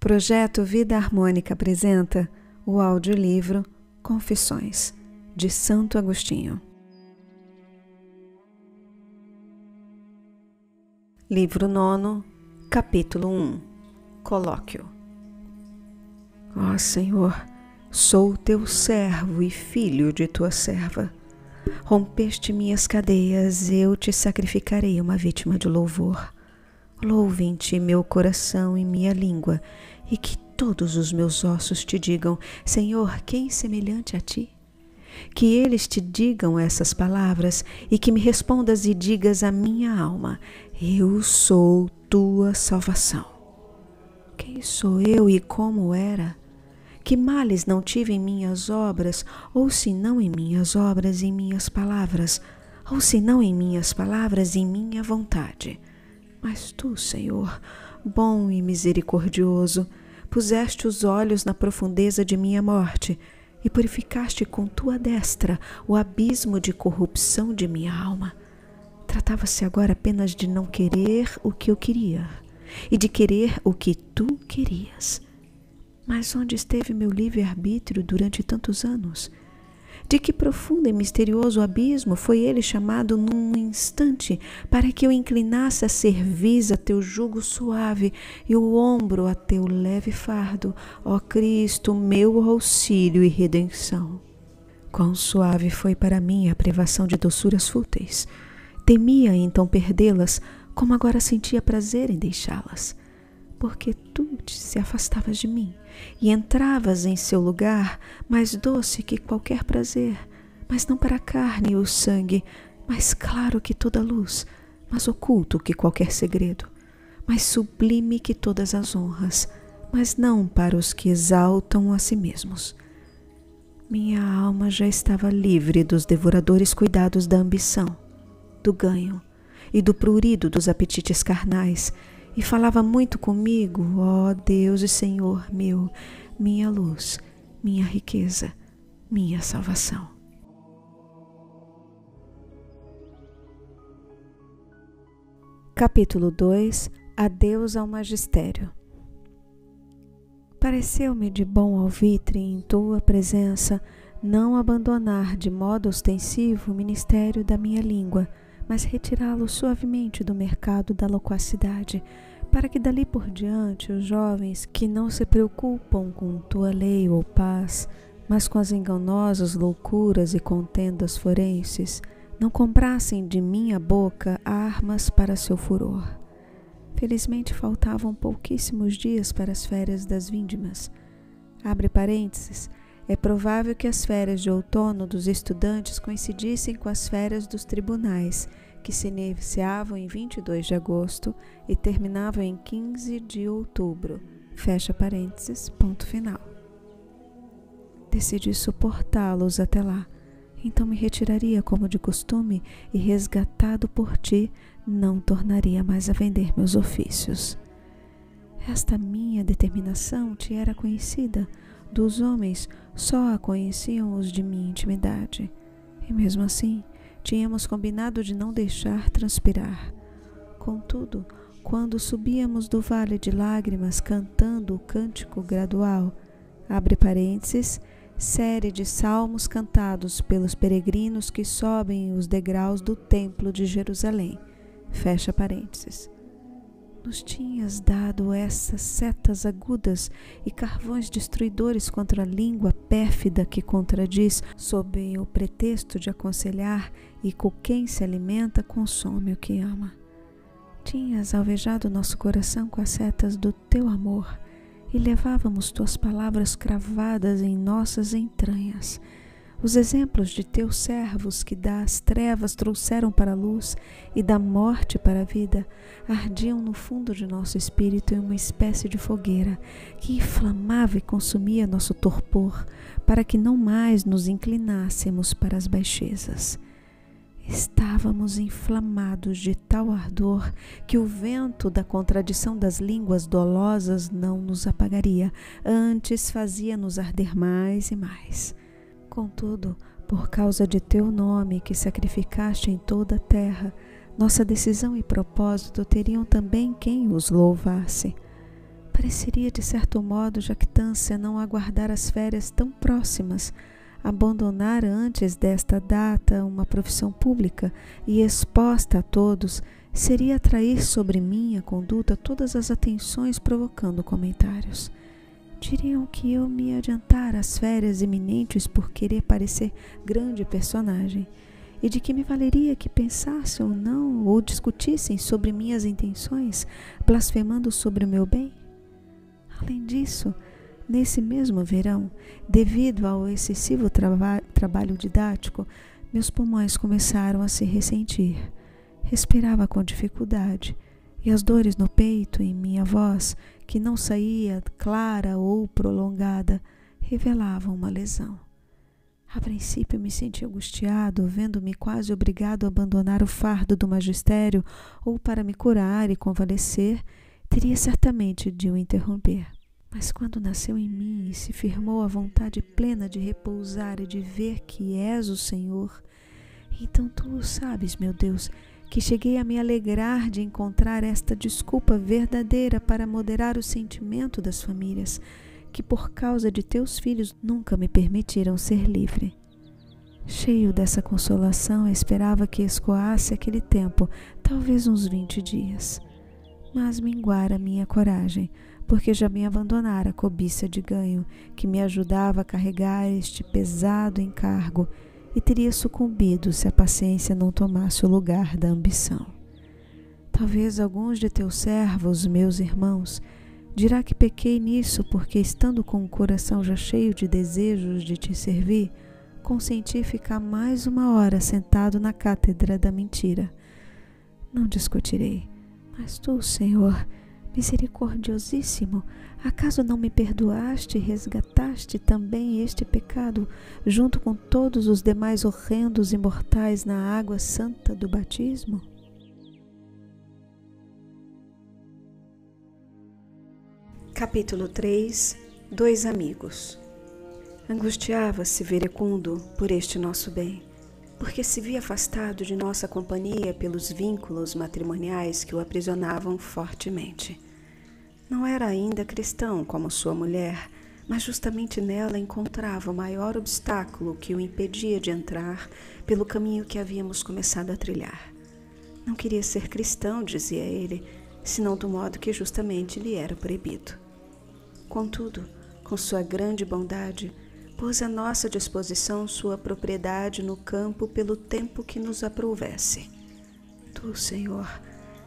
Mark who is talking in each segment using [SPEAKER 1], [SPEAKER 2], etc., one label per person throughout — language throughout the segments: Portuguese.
[SPEAKER 1] Projeto Vida Harmônica apresenta o audiolivro Confissões, de Santo Agostinho. Livro 9, capítulo 1. Colóquio. Ó Senhor, sou teu servo e filho de tua serva. Rompeste minhas cadeias, eu te sacrificarei uma vítima de louvor. Louve em ti meu coração e minha língua, e que todos os meus ossos te digam: Senhor, quem semelhante a ti? Que eles te digam essas palavras e que me respondas e digas à minha alma: eu sou tua salvação. Quem sou eu e como era? Que males não tive em minhas obras, ou se não em minhas obras, em minhas palavras, ou se não em minhas palavras, em minha vontade. Mas tu, Senhor, bom e misericordioso, puseste os olhos na profundeza de minha morte e purificaste com tua destra o abismo de corrupção de minha alma. Tratava-se agora apenas de não querer o que eu queria e de querer o que tu querias. Mas onde esteve meu livre-arbítrio durante tantos anos? De que profundo e misterioso abismo foi ele chamado num instante para que eu inclinasse a cerviz a teu jugo suave e o ombro a teu leve fardo, ó Cristo, meu auxílio e redenção. Quão suave foi para mim a privação de doçuras fúteis. Temia então perdê-las, como agora sentia prazer em deixá-las. Porque tu se afastavas de mim e entravas em seu lugar, mais doce que qualquer prazer, mas não para a carne e o sangue, mais claro que toda luz, mas oculto que qualquer segredo, mais sublime que todas as honras, mas não para os que exaltam a si mesmos. Minha alma já estava livre dos devoradores cuidados da ambição, do ganho e do prurido dos apetites carnais, e falava muito comigo: ó Deus e Senhor meu, minha luz, minha riqueza, minha salvação. Capítulo 2. Adeus ao magistério. Pareceu-me de bom alvitre em tua presença não abandonar de modo ostensivo o ministério da minha língua, mas retirá-lo suavemente do mercado da loquacidade, para que dali por diante os jovens que não se preocupam com tua lei ou paz, mas com as enganosas loucuras e contendas forenses, não comprassem de minha boca armas para seu furor. Felizmente faltavam pouquíssimos dias para as férias das vindimas. Abre parênteses. É provável que as férias de outono dos estudantes coincidissem com as férias dos tribunais, que se iniciavam em 22 de agosto e terminavam em 15 de outubro. Fecha parênteses, ponto final. Decidi suportá-los até lá. Então me retiraria como de costume e, resgatado por ti, não tornaria mais a vender meus ofícios. Esta minha determinação te era conhecida. Dos homens só a conheciam os de minha intimidade. E mesmo assim, tínhamos combinado de não deixar transpirar. Contudo, quando subíamos do vale de lágrimas cantando o cântico gradual, abre parênteses, série de salmos cantados pelos peregrinos que sobem os degraus do templo de Jerusalém, fecha parênteses. Nos tinhas dado essas setas agudas e carvões destruidores contra a língua pérfida que contradiz, sob o pretexto de aconselhar, e com quem se alimenta consome o que ama. Tinhas alvejado nosso coração com as setas do teu amor, e levávamos tuas palavras cravadas em nossas entranhas. Os exemplos de teus servos que das trevas trouxeram para a luz e da morte para a vida ardiam no fundo de nosso espírito em uma espécie de fogueira que inflamava e consumia nosso torpor para que não mais nos inclinássemos para as baixezas. Estávamos inflamados de tal ardor que o vento da contradição das línguas dolosas não nos apagaria, antes fazia-nos arder mais e mais. Contudo, por causa de teu nome que sacrificaste em toda a terra, nossa decisão e propósito teriam também quem os louvasse. Pareceria, de certo modo, jactância não aguardar as férias tão próximas, abandonar antes desta data uma profissão pública e exposta a todos, seria atrair sobre minha conduta todas as atenções, provocando comentários. Diriam que eu me adiantara às férias iminentes por querer parecer grande personagem, e de que me valeria que pensassem ou não, ou discutissem sobre minhas intenções, blasfemando sobre o meu bem. Além disso, nesse mesmo verão, devido ao excessivo trabalho didático, meus pulmões começaram a se ressentir. Respirava com dificuldade, e as dores no peito em minha voz, que não saía clara ou prolongada, revelavam uma lesão. A princípio me senti angustiado, vendo-me quase obrigado a abandonar o fardo do magistério, ou para me curar e convalescer, teria certamente de o interromper. Mas quando nasceu em mim e se firmou a vontade plena de repousar e de ver que és o Senhor, então tu o sabes, meu Deus, que cheguei a me alegrar de encontrar esta desculpa verdadeira para moderar o sentimento das famílias, que por causa de teus filhos nunca me permitiram ser livre. Cheio dessa consolação, esperava que escoasse aquele tempo, talvez uns 20 dias. Mas minguara minha coragem, porque já me abandonara a cobiça de ganho, que me ajudava a carregar este pesado encargo, e teria sucumbido se a paciência não tomasse o lugar da ambição. Talvez alguns de teus servos, meus irmãos, dirá que pequei nisso porque, estando com o coração já cheio de desejos de te servir, consenti ficar mais uma hora sentado na cátedra da mentira. Não discutirei, mas tu, Senhor, misericordiosíssimo, acaso não me perdoaste e resgataste também este pecado, junto com todos os demais horrendos e mortais na água santa do batismo? Capítulo 3. 2 amigos. Angustiava-se Verecundo por este nosso bem, porque se via afastado de nossa companhia pelos vínculos matrimoniais que o aprisionavam fortemente. Não era ainda cristão como sua mulher, mas justamente nela encontrava o maior obstáculo que o impedia de entrar pelo caminho que havíamos começado a trilhar. Não queria ser cristão, dizia ele, senão do modo que justamente lhe era proibido. Contudo, com sua grande bondade, pôs à nossa disposição sua propriedade no campo pelo tempo que nos aprouvesse. Tu, Senhor,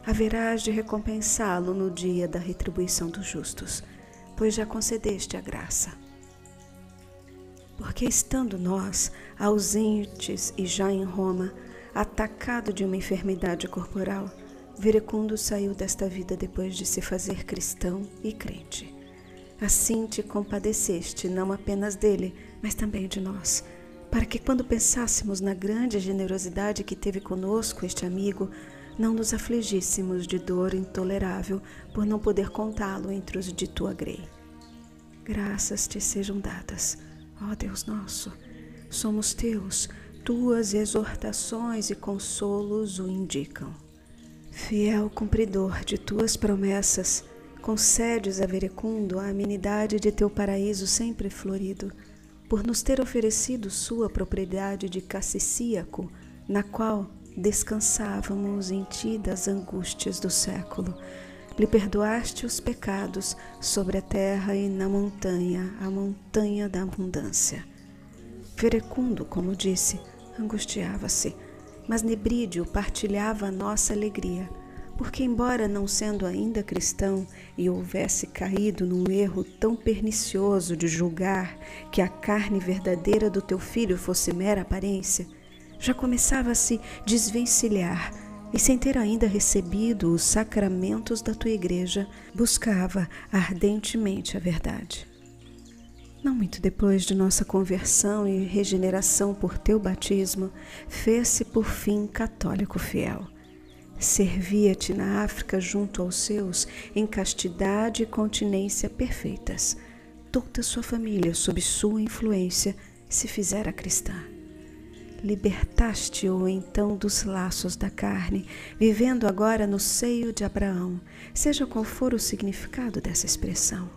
[SPEAKER 1] haverás de recompensá-lo no dia da retribuição dos justos, pois já concedeste a graça. Porque estando nós, ausentes e já em Roma, atacado de uma enfermidade corporal, Verecundo saiu desta vida depois de se fazer cristão e crente. Assim te compadeceste não apenas dele, mas também de nós, para que quando pensássemos na grande generosidade que teve conosco este amigo, não nos afligíssemos de dor intolerável por não poder contá-lo entre os de tua grei. Graças te sejam dadas, ó Deus nosso, somos teus, tuas exortações e consolos o indicam. Fiel cumpridor de tuas promessas, concedes a Verecundo a amenidade de teu paraíso sempre florido, por nos ter oferecido sua propriedade de Cassicíaco, na qual descansávamos em ti das angústias do século. Lhe perdoaste os pecados sobre a terra e na montanha, a montanha da abundância. Verecundo, como disse, angustiava-se, mas Nebrídio partilhava a nossa alegria, porque, embora não sendo ainda cristão e houvesse caído num erro tão pernicioso de julgar que a carne verdadeira do teu filho fosse mera aparência, já começava a se desvencilhar e, sem ter ainda recebido os sacramentos da tua igreja, buscava ardentemente a verdade. Não muito depois de nossa conversão e regeneração por teu batismo, fez-se por fim católico fiel. Servia-te na África junto aos seus em castidade e continência perfeitas. Toda sua família, sob sua influência, se fizera cristã. libertaste-o então dos laços da carne, vivendo agora no seio de Abraão, seja qual for o significado dessa expressão.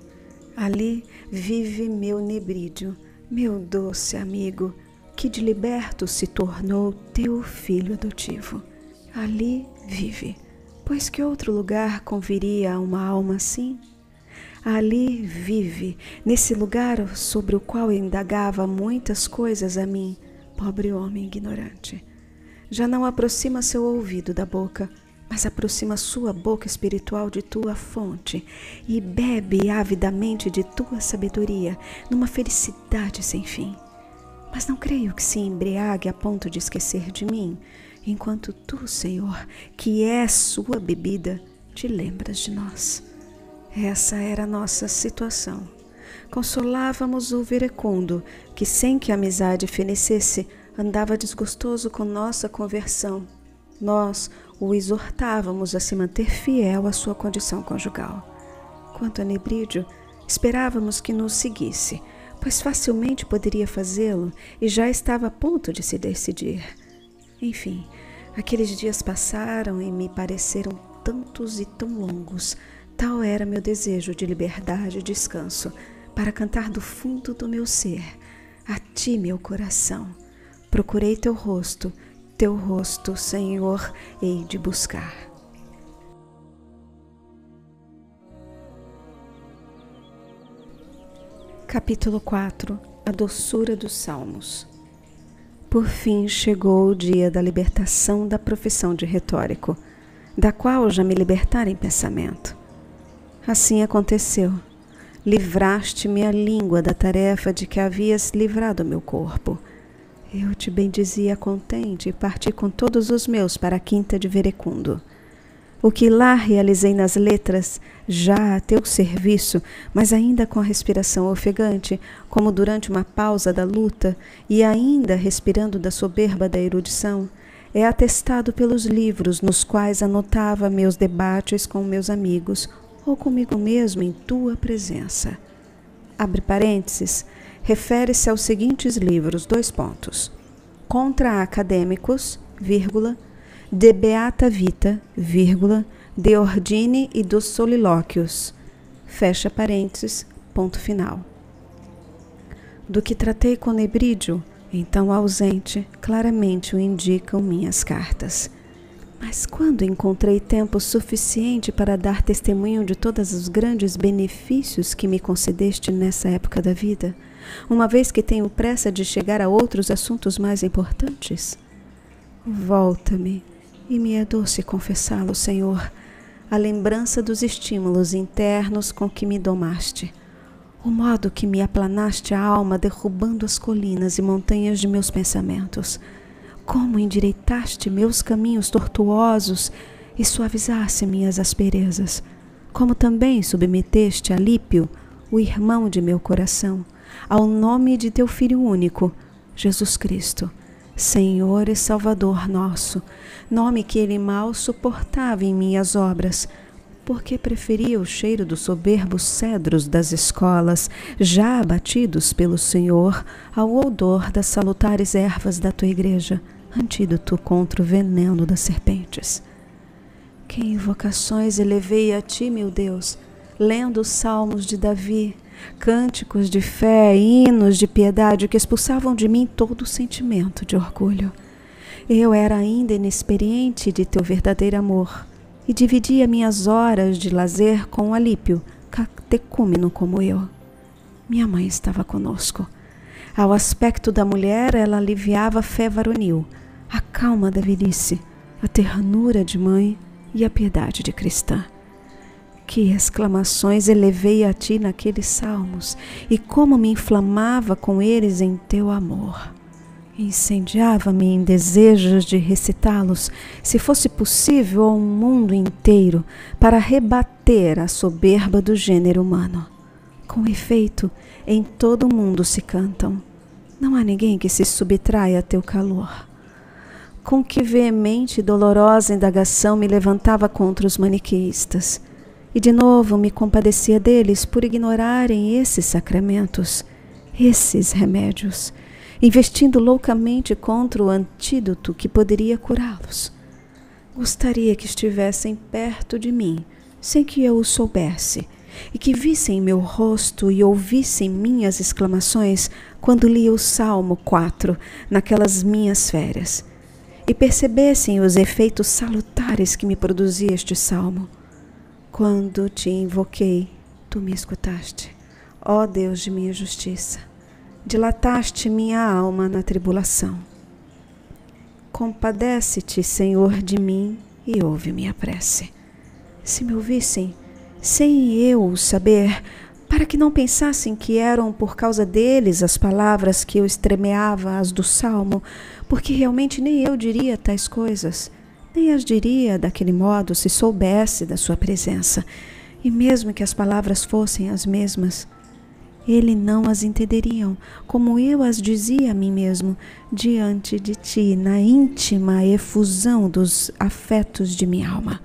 [SPEAKER 1] Ali vive meu Nebrídio, meu doce amigo, que de liberto se tornou teu filho adotivo. Ali vive, pois que outro lugar conviria a uma alma assim? Ali vive, nesse lugar sobre o qual indagava muitas coisas a mim, pobre homem ignorante. Já não aproxima seu ouvido da boca, mas aproxima sua boca espiritual de tua fonte e bebe avidamente de tua sabedoria, numa felicidade sem fim. Mas não creio que se embriague a ponto de esquecer de mim, enquanto tu, Senhor, que és sua bebida, te lembras de nós. Essa era a nossa situação. Consolávamos o verecundo, que sem que a amizade fenecesse, andava desgostoso com nossa conversão. Nós o exortávamos a se manter fiel à sua condição conjugal. Quanto a Nebrídio, esperávamos que nos seguisse, pois facilmente poderia fazê-lo e já estava a ponto de se decidir. Enfim, aqueles dias passaram e me pareceram tantos e tão longos. Tal era meu desejo de liberdade e descanso, para cantar do fundo do meu ser, a ti, meu coração. Procurei teu rosto, Senhor, hei de buscar. Capítulo 4. A doçura dos Salmos. Por fim chegou o dia da libertação da profissão de retórico, da qual já me libertara em pensamento. Assim aconteceu. Livraste-me a língua da tarefa de que havias livrado meu corpo. Eu te bendizia contente e parti com todos os meus para a quinta de Verecundo. O que lá realizei nas letras, já a teu serviço, mas ainda com a respiração ofegante, como durante uma pausa da luta, e ainda respirando da soberba da erudição, é atestado pelos livros nos quais anotava meus debates com meus amigos, ou comigo mesmo em tua presença. Abre parênteses, refere-se aos seguintes livros, : Contra Acadêmicos, De Beata Vita, De Ordine e dos Solilóquios, fecha parênteses, ponto final. Do que tratei com Nebrídio, então ausente, claramente o indicam minhas cartas. Mas quando encontrei tempo suficiente para dar testemunho de todos os grandes benefícios que me concedeste nessa época da vida, uma vez que tenho pressa de chegar a outros assuntos mais importantes? Volta-me, e me é doce confessá-lo, Senhor, a lembrança dos estímulos internos com que me domaste, o modo que me aplanaste a alma derrubando as colinas e montanhas de meus pensamentos, como endireitaste meus caminhos tortuosos e suavizaste minhas asperezas, como também submeteste a Lípio, o irmão de meu coração, ao nome de teu Filho único, Jesus Cristo, Senhor e Salvador nosso, nome que ele mal suportava em minhas obras, porque preferia o cheiro dos soberbos cedros das escolas, já abatidos pelo Senhor, ao odor das salutares ervas da tua igreja, antídoto contra o veneno das serpentes. Que invocações elevei a ti, meu Deus, lendo os salmos de Davi, cânticos de fé, hinos de piedade que expulsavam de mim todo o sentimento de orgulho. Eu era ainda inexperiente de teu verdadeiro amor e dividia minhas horas de lazer com Alípio, catecúmeno como eu. Minha mãe estava conosco. Ao aspecto da mulher, ela aliviava a fé varonil, a calma da velhice, a ternura de mãe e a piedade de cristã. Que exclamações elevei a ti naqueles salmos, e como me inflamava com eles em teu amor. Incendiava-me em desejos de recitá-los, se fosse possível ao mundo inteiro, para rebater a soberba do gênero humano. Com efeito, em todo o mundo se cantam. Não há ninguém que se subtraia a teu calor. Com que veemente e dolorosa indagação me levantava contra os maniqueístas. E de novo me compadecia deles por ignorarem esses sacramentos, esses remédios, investindo loucamente contra o antídoto que poderia curá-los. Gostaria que estivessem perto de mim, sem que eu o soubesse, e que vissem meu rosto e ouvissem minhas exclamações quando lia o Salmo 4 naquelas minhas férias, e percebessem os efeitos salutares que me produzia este salmo. Quando te invoquei, tu me escutaste, ó Deus de minha justiça. Dilataste minha alma na tribulação. Compadece-te, Senhor, de mim e ouve minha prece. Se me ouvissem, sem eu o saber, para que não pensassem que eram por causa deles as palavras que eu estremeava as do salmo, porque realmente nem eu diria tais coisas, nem as diria daquele modo se soubesse da sua presença, e mesmo que as palavras fossem as mesmas, ele não as entenderiam, como eu as dizia a mim mesmo, diante de ti, na íntima efusão dos afetos de minha alma.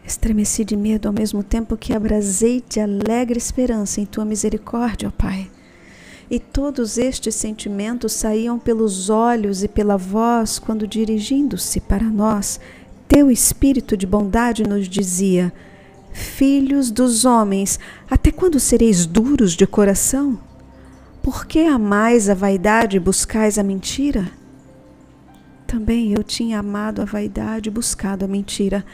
[SPEAKER 1] Estremeci de medo ao mesmo tempo que abrasei de alegre esperança em tua misericórdia, ó Pai. E todos estes sentimentos saíam pelos olhos e pela voz quando, dirigindo-se para nós, teu Espírito de bondade nos dizia: Filhos dos homens, até quando sereis duros de coração? Por que amais a vaidade e buscais a mentira? Também eu tinha amado a vaidade e buscado a mentira,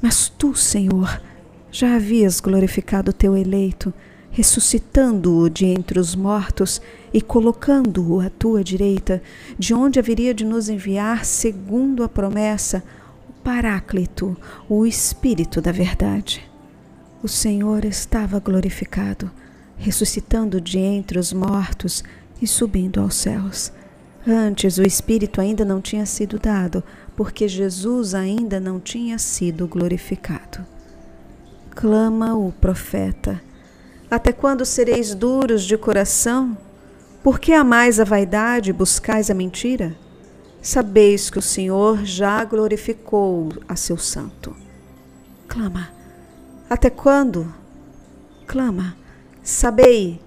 [SPEAKER 1] mas tu, Senhor, já havias glorificado teu eleito, ressuscitando-o de entre os mortos e colocando-o à tua direita, de onde haveria de nos enviar, segundo a promessa, o Paráclito, o Espírito da verdade. O Senhor estava glorificado, ressuscitando de entre os mortos e subindo aos céus. Antes o Espírito ainda não tinha sido dado, porque Jesus ainda não tinha sido glorificado. Clama o profeta: até quando sereis duros de coração? Por que amais a vaidade e buscais a mentira? Sabeis que o Senhor já glorificou a seu santo. Clama. Até quando? Clama. Sabei.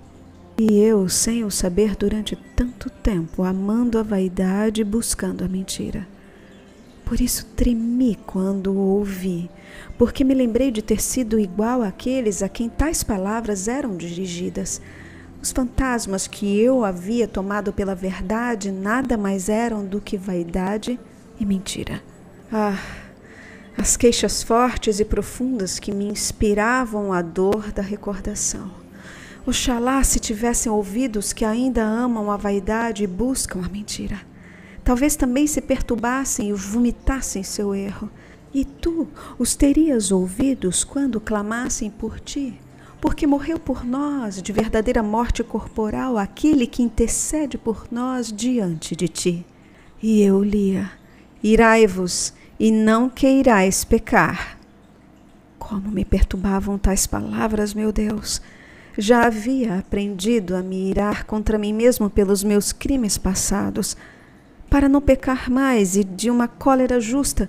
[SPEAKER 1] E eu, sem o saber durante tanto tempo, amando a vaidade e buscando a mentira. Por isso tremi quando o ouvi, porque me lembrei de ter sido igual àqueles a quem tais palavras eram dirigidas. Os fantasmas que eu havia tomado pela verdade nada mais eram do que vaidade e mentira. As queixas fortes e profundas que me inspiravam a dor da recordação. Oxalá se tivessem ouvidos que ainda amam a vaidade e buscam a mentira. Talvez também se perturbassem e vomitassem seu erro. E tu os terias ouvidos quando clamassem por ti, porque morreu por nós de verdadeira morte corporal aquele que intercede por nós diante de ti. E eu lia: irai-vos e não queirais pecar. Como me perturbavam tais palavras, meu Deus! Já havia aprendido a me irar contra mim mesmo pelos meus crimes passados, para não pecar mais e de uma cólera justa,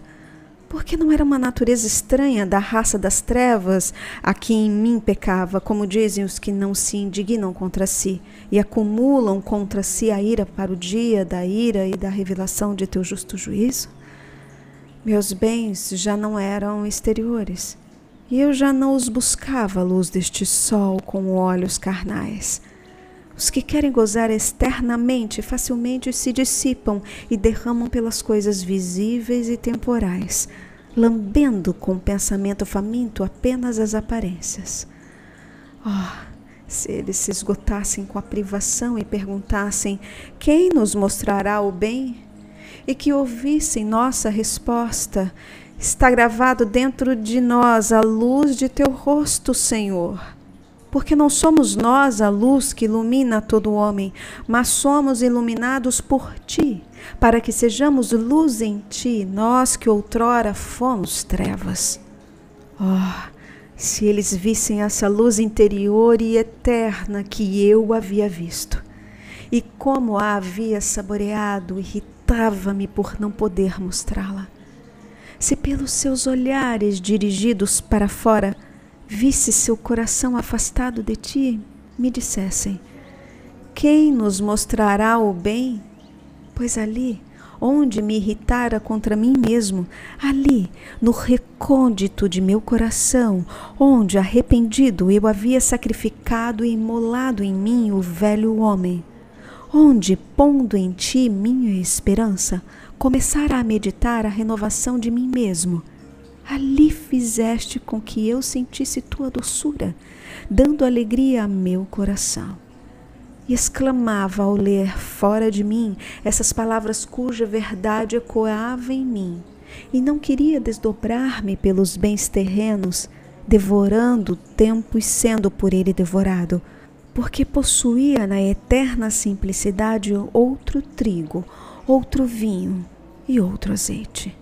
[SPEAKER 1] porque não era uma natureza estranha da raça das trevas a que em mim pecava, como dizem os que não se indignam contra si e acumulam contra si a ira para o dia da ira e da revelação de teu justo juízo? Meus bens já não eram exteriores, e eu já não os buscava à luz deste sol com olhos carnais. Os que querem gozar externamente facilmente se dissipam e derramam pelas coisas visíveis e temporais, lambendo com pensamento faminto apenas as aparências. Se eles se esgotassem com a privação e perguntassem: quem nos mostrará o bem? E que ouvissem nossa resposta: está gravado dentro de nós a luz de teu rosto, Senhor. Porque não somos nós a luz que ilumina todo homem, mas somos iluminados por ti, para que sejamos luz em ti, nós que outrora fomos trevas. Se eles vissem essa luz interior e eterna que eu havia visto, e como a havia saboreado, irritava-me por não poder mostrá-la. Se pelos seus olhares dirigidos para fora visse seu coração afastado de ti, me dissessem: quem nos mostrará o bem? Pois ali, onde me irritara contra mim mesmo, ali, no recôndito de meu coração, onde, arrependido, eu havia sacrificado e imolado em mim o velho homem, onde, pondo em ti minha esperança, começara a meditar a renovação de mim mesmo, ali fizeste com que eu sentisse tua doçura, dando alegria a meu coração. E exclamava ao ler fora de mim essas palavras cuja verdade ecoava em mim, e não queria desdobrar-me pelos bens terrenos, devorando o tempo e sendo por ele devorado, porque possuía na eterna simplicidade outro trigo, outro vinho e outro azeite.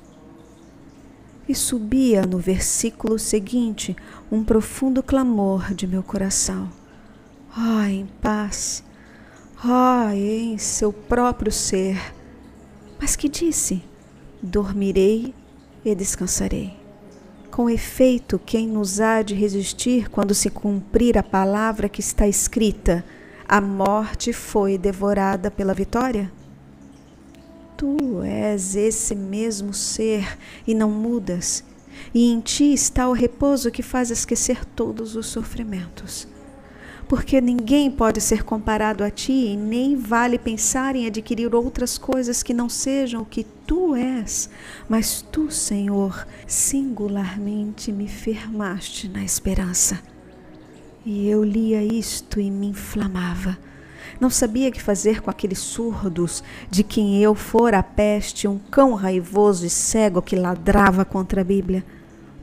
[SPEAKER 1] E subia no versículo seguinte um profundo clamor de meu coração. Em paz, em seu próprio ser. Mas que disse? Dormirei e descansarei. Com efeito, quem nos há de resistir quando se cumprir a palavra que está escrita? A morte foi devorada pela vitória? Tu és esse mesmo ser e não mudas, e em ti está o repouso que faz esquecer todos os sofrimentos. Porque ninguém pode ser comparado a ti e nem vale pensar em adquirir outras coisas que não sejam o que tu és. Mas tu, Senhor, singularmente me firmaste na esperança. E eu lia isto e me inflamava. Não sabia que fazer com aqueles surdos, de quem eu fora a peste, um cão raivoso e cego que ladrava contra a Bíblia,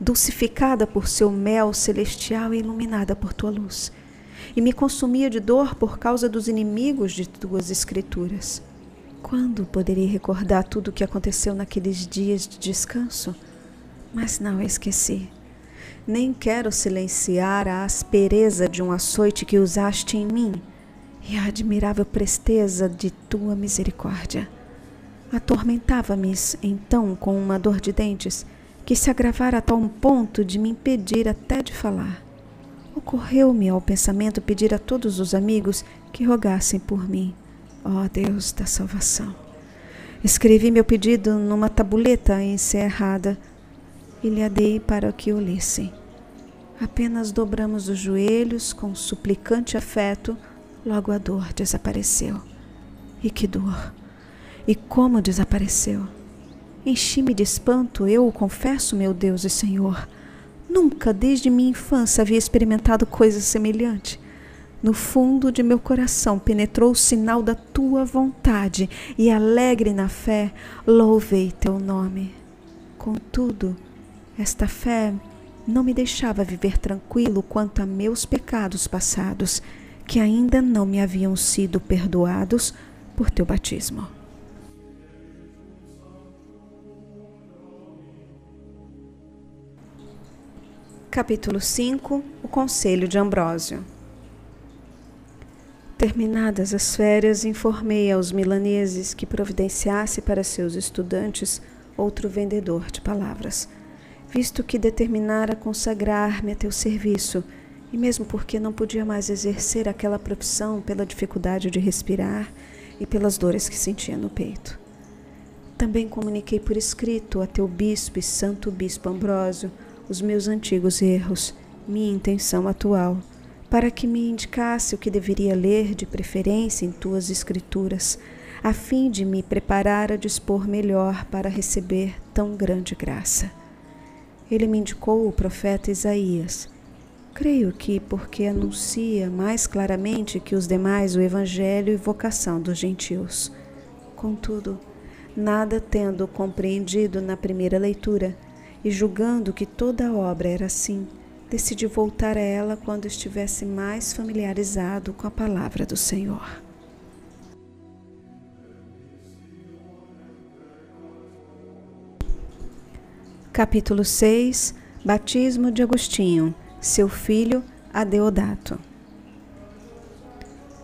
[SPEAKER 1] dulcificada por seu mel celestial e iluminada por tua luz, e me consumia de dor por causa dos inimigos de tuas escrituras. Quando poderei recordar tudo o que aconteceu naqueles dias de descanso? Mas não esqueci. Nem quero silenciar a aspereza de um açoite que usaste em mim, e a admirável presteza de tua misericórdia. Atormentava-me então com uma dor de dentes que se agravara a tal ponto de me impedir até de falar. Ocorreu-me ao pensamento pedir a todos os amigos que rogassem por mim. Ó Deus da salvação! Escrevi meu pedido numa tabuleta encerrada e lhe a dei para que o lessem. Apenas dobramos os joelhos com suplicante afeto. Logo a dor desapareceu. E que dor! E como desapareceu! Enchi-me de espanto, eu o confesso, meu Deus e Senhor. Nunca desde minha infância havia experimentado coisa semelhante. No fundo de meu coração penetrou o sinal da tua vontade e, alegre na fé, louvei teu nome. Contudo, esta fé não me deixava viver tranquilo quanto a meus pecados passados, que ainda não me haviam sido perdoados por teu batismo. Capítulo 5. O Conselho de Ambrósio. Terminadas as férias, informei aos milaneses que providenciasse para seus estudantes outro vendedor de palavras, visto que determinara consagrar-me a teu serviço, e mesmo porque não podia mais exercer aquela profissão pela dificuldade de respirar e pelas dores que sentia no peito. Também comuniquei por escrito a teu bispo e santo bispo Ambrósio os meus antigos erros, minha intenção atual, para que me indicasse o que deveria ler de preferência em tuas escrituras, a fim de me preparar a dispor melhor para receber tão grande graça. Ele me indicou o profeta Isaías. Creio que porque anuncia mais claramente que os demais o evangelho e vocação dos gentios. Contudo, nada tendo compreendido na primeira leitura, e julgando que toda a obra era assim, decidi voltar a ela quando estivesse mais familiarizado com a palavra do Senhor. Capítulo 6. Batismo de Agostinho, seu filho Adeodato.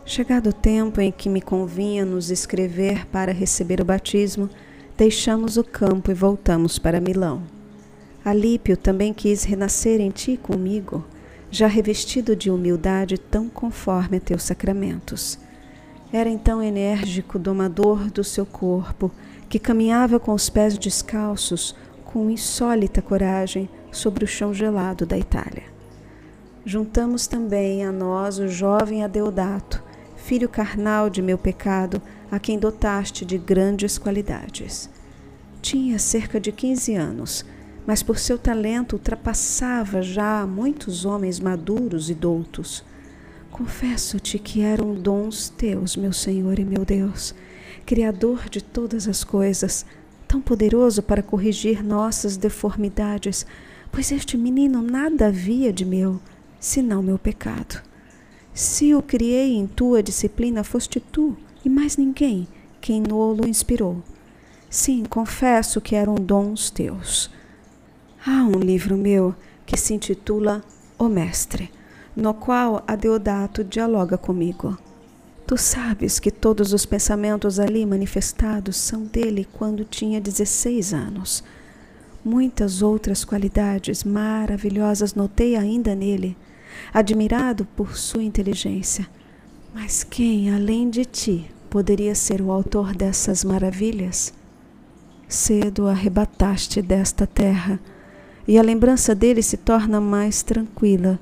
[SPEAKER 1] Chegado o tempo em que me convinha nos escrever para receber o batismo, deixamos o campo e voltamos para Milão. Alípio também quis renascer em ti comigo, já revestido de humildade tão conforme a teus sacramentos. Era então enérgico domador do seu corpo, que caminhava com os pés descalços, com insólita coragem, sobre o chão gelado da Itália. Juntamos também a nós o jovem Adeodato, filho carnal de meu pecado, a quem dotaste de grandes qualidades. Tinha cerca de 15 anos, mas por seu talento ultrapassava já muitos homens maduros e doutos. Confesso-te que eram dons teus, meu Senhor e meu Deus, Criador de todas as coisas, tão poderoso para corrigir nossas deformidades, pois este menino nada havia de meu, senão meu pecado. Se o criei em tua disciplina, foste tu, e mais ninguém, quem no-lo inspirou. Sim, confesso que eram dons teus. Há um livro meu que se intitula O Mestre, no qual Adeodato dialoga comigo. Tu sabes que todos os pensamentos ali manifestados são dele quando tinha 16 anos. Muitas outras qualidades maravilhosas notei ainda nele, admirado por sua inteligência. Mas quem, além de ti, poderia ser o autor dessas maravilhas? Cedo o arrebataste desta terra, e a lembrança dele se torna mais tranquila,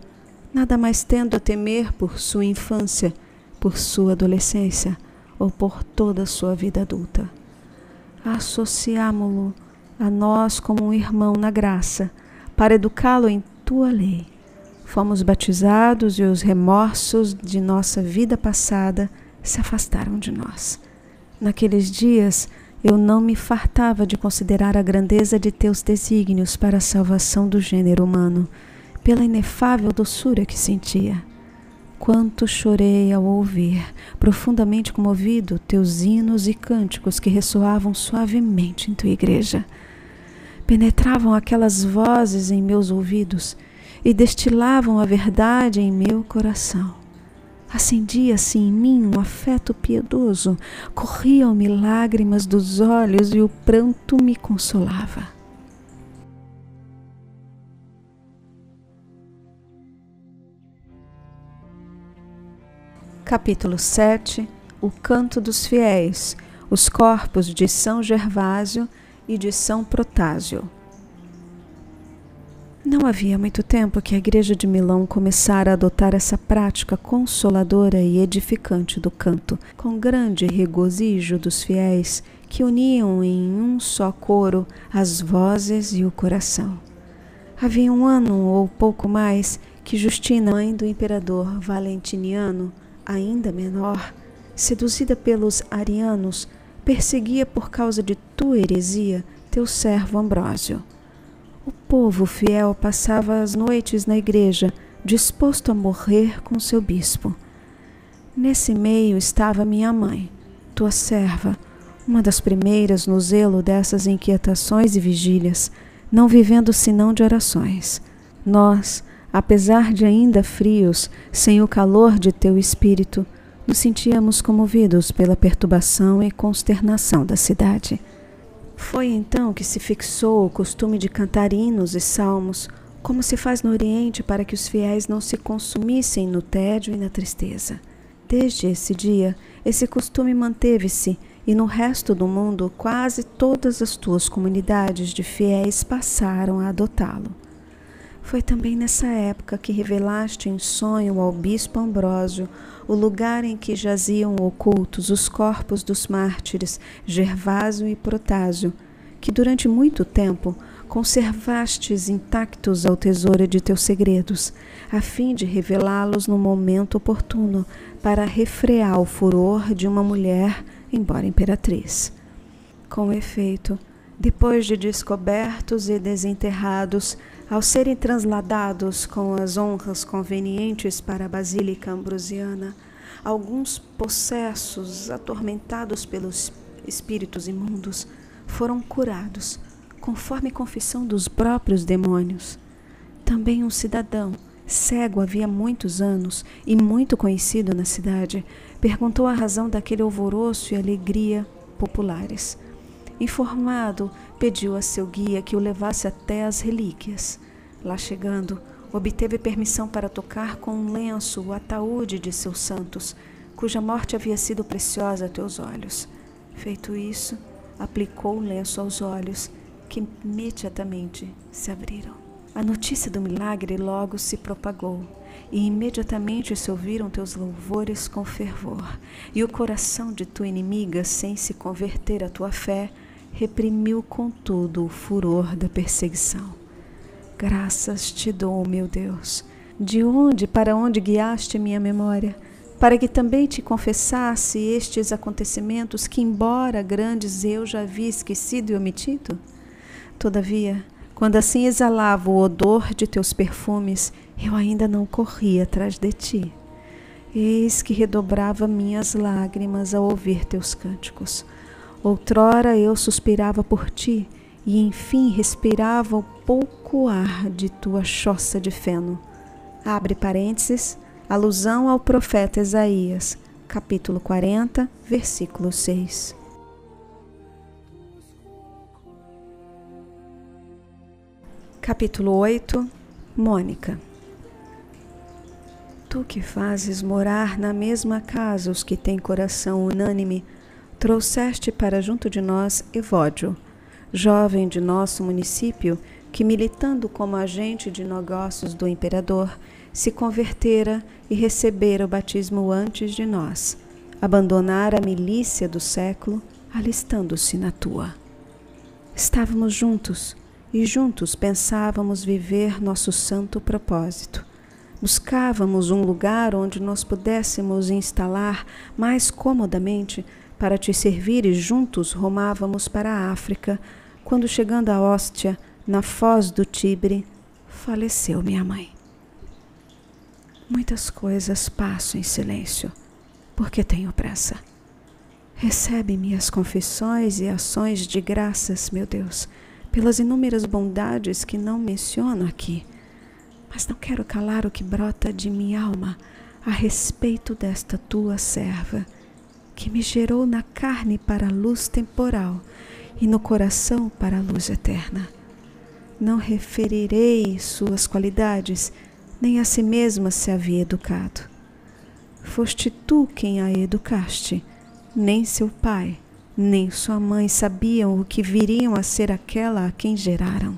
[SPEAKER 1] nada mais tendo a temer por sua infância, por sua adolescência ou por toda a sua vida adulta. Associámo-lo a nós como um irmão na graça, para educá-lo em tua lei. Fomos batizados e os remorsos de nossa vida passada se afastaram de nós. Naqueles dias eu não me fartava de considerar a grandeza de teus desígnios para a salvação do gênero humano, pela inefável doçura que sentia. Quanto chorei ao ouvir, profundamente comovido, teus hinos e cânticos que ressoavam suavemente em tua igreja. Penetravam aquelas vozes em meus ouvidos e destilavam a verdade em meu coração. Acendia-se em mim um afeto piedoso, corriam-me lágrimas dos olhos e o pranto me consolava. Capítulo 7. O Canto dos Fiéis, os corpos de São Gervásio e de São Protásio. Não havia muito tempo que a Igreja de Milão começara a adotar essa prática consoladora e edificante do canto, com grande regozijo dos fiéis que uniam em um só coro as vozes e o coração. Havia um ano ou pouco mais que Justina, mãe do imperador Valentiniano, ainda menor, seduzida pelos arianos, perseguia por causa de tua heresia teu servo Ambrósio. O povo fiel passava as noites na igreja, disposto a morrer com seu bispo. Nesse meio estava minha mãe, tua serva, uma das primeiras no zelo dessas inquietações e vigílias, não vivendo senão de orações. Nós, apesar de ainda frios, sem o calor de teu espírito, nos sentíamos comovidos pela perturbação e consternação da cidade. Foi então que se fixou o costume de cantar hinos e salmos, como se faz no Oriente para que os fiéis não se consumissem no tédio e na tristeza. Desde esse dia, esse costume manteve-se, e no resto do mundo quase todas as tuas comunidades de fiéis passaram a adotá-lo. Foi também nessa época que revelaste em sonho ao bispo Ambrósio o lugar em que jaziam ocultos os corpos dos mártires Gervásio e Protásio, que durante muito tempo conservastes intactos ao tesouro de teus segredos, a fim de revelá-los no momento oportuno para refrear o furor de uma mulher, embora imperatriz. Com efeito, depois de descobertos e desenterrados, ao serem transladados com as honras convenientes para a Basílica Ambrosiana, alguns possessos atormentados pelos espíritos imundos foram curados, conforme confissão dos próprios demônios. Também um cidadão, cego havia muitos anos e muito conhecido na cidade, perguntou a razão daquele alvoroço e alegria populares. Informado, pediu a seu guia que o levasse até as relíquias. Lá chegando, obteve permissão para tocar com um lenço o ataúde de seus santos, cuja morte havia sido preciosa a teus olhos. Feito isso, aplicou o lenço aos olhos, que imediatamente se abriram. A notícia do milagre logo se propagou, e imediatamente se ouviram teus louvores com fervor, e o coração de tua inimiga, sem se converter à tua fé, reprimiu contudo o furor da perseguição. Graças te dou, meu Deus, de onde para onde guiaste minha memória, para que também te confessasse estes acontecimentos que, embora grandes, eu já havia esquecido e omitido? Todavia, quando assim exalava o odor de teus perfumes, eu ainda não corria atrás de ti. Eis que redobrava minhas lágrimas ao ouvir teus cânticos. Outrora eu suspirava por ti, e enfim respirava o pouco ar de tua choça de feno. Abre parênteses, alusão ao profeta Isaías, capítulo 40, versículo 6. Capítulo 8. Mônica. Tu que fazes morar na mesma casa os que têm coração unânime, trouxeste para junto de nós Evódio, jovem de nosso município, que, militando como agente de negócios do imperador, se convertera e recebera o batismo antes de nós, abandonara a milícia do século, alistando-se na tua. Estávamos juntos, e juntos pensávamos viver nosso santo propósito. Buscávamos um lugar onde nós pudéssemos instalar mais comodamente para te servir, e juntos rumávamos para a África, quando, chegando a Hóstia, na foz do Tibre, faleceu minha mãe. Muitas coisas passo em silêncio, porque tenho pressa. Recebe minhas confissões e ações de graças, meu Deus, pelas inúmeras bondades que não menciono aqui, mas não quero calar o que brota de minha alma a respeito desta tua serva, que me gerou na carne para a luz temporal e no coração para a luz eterna. Não referirei suas qualidades, nem a si mesma se havia educado. Foste tu quem a educaste, nem seu pai, nem sua mãe sabiam o que viriam a ser aquela a quem geraram.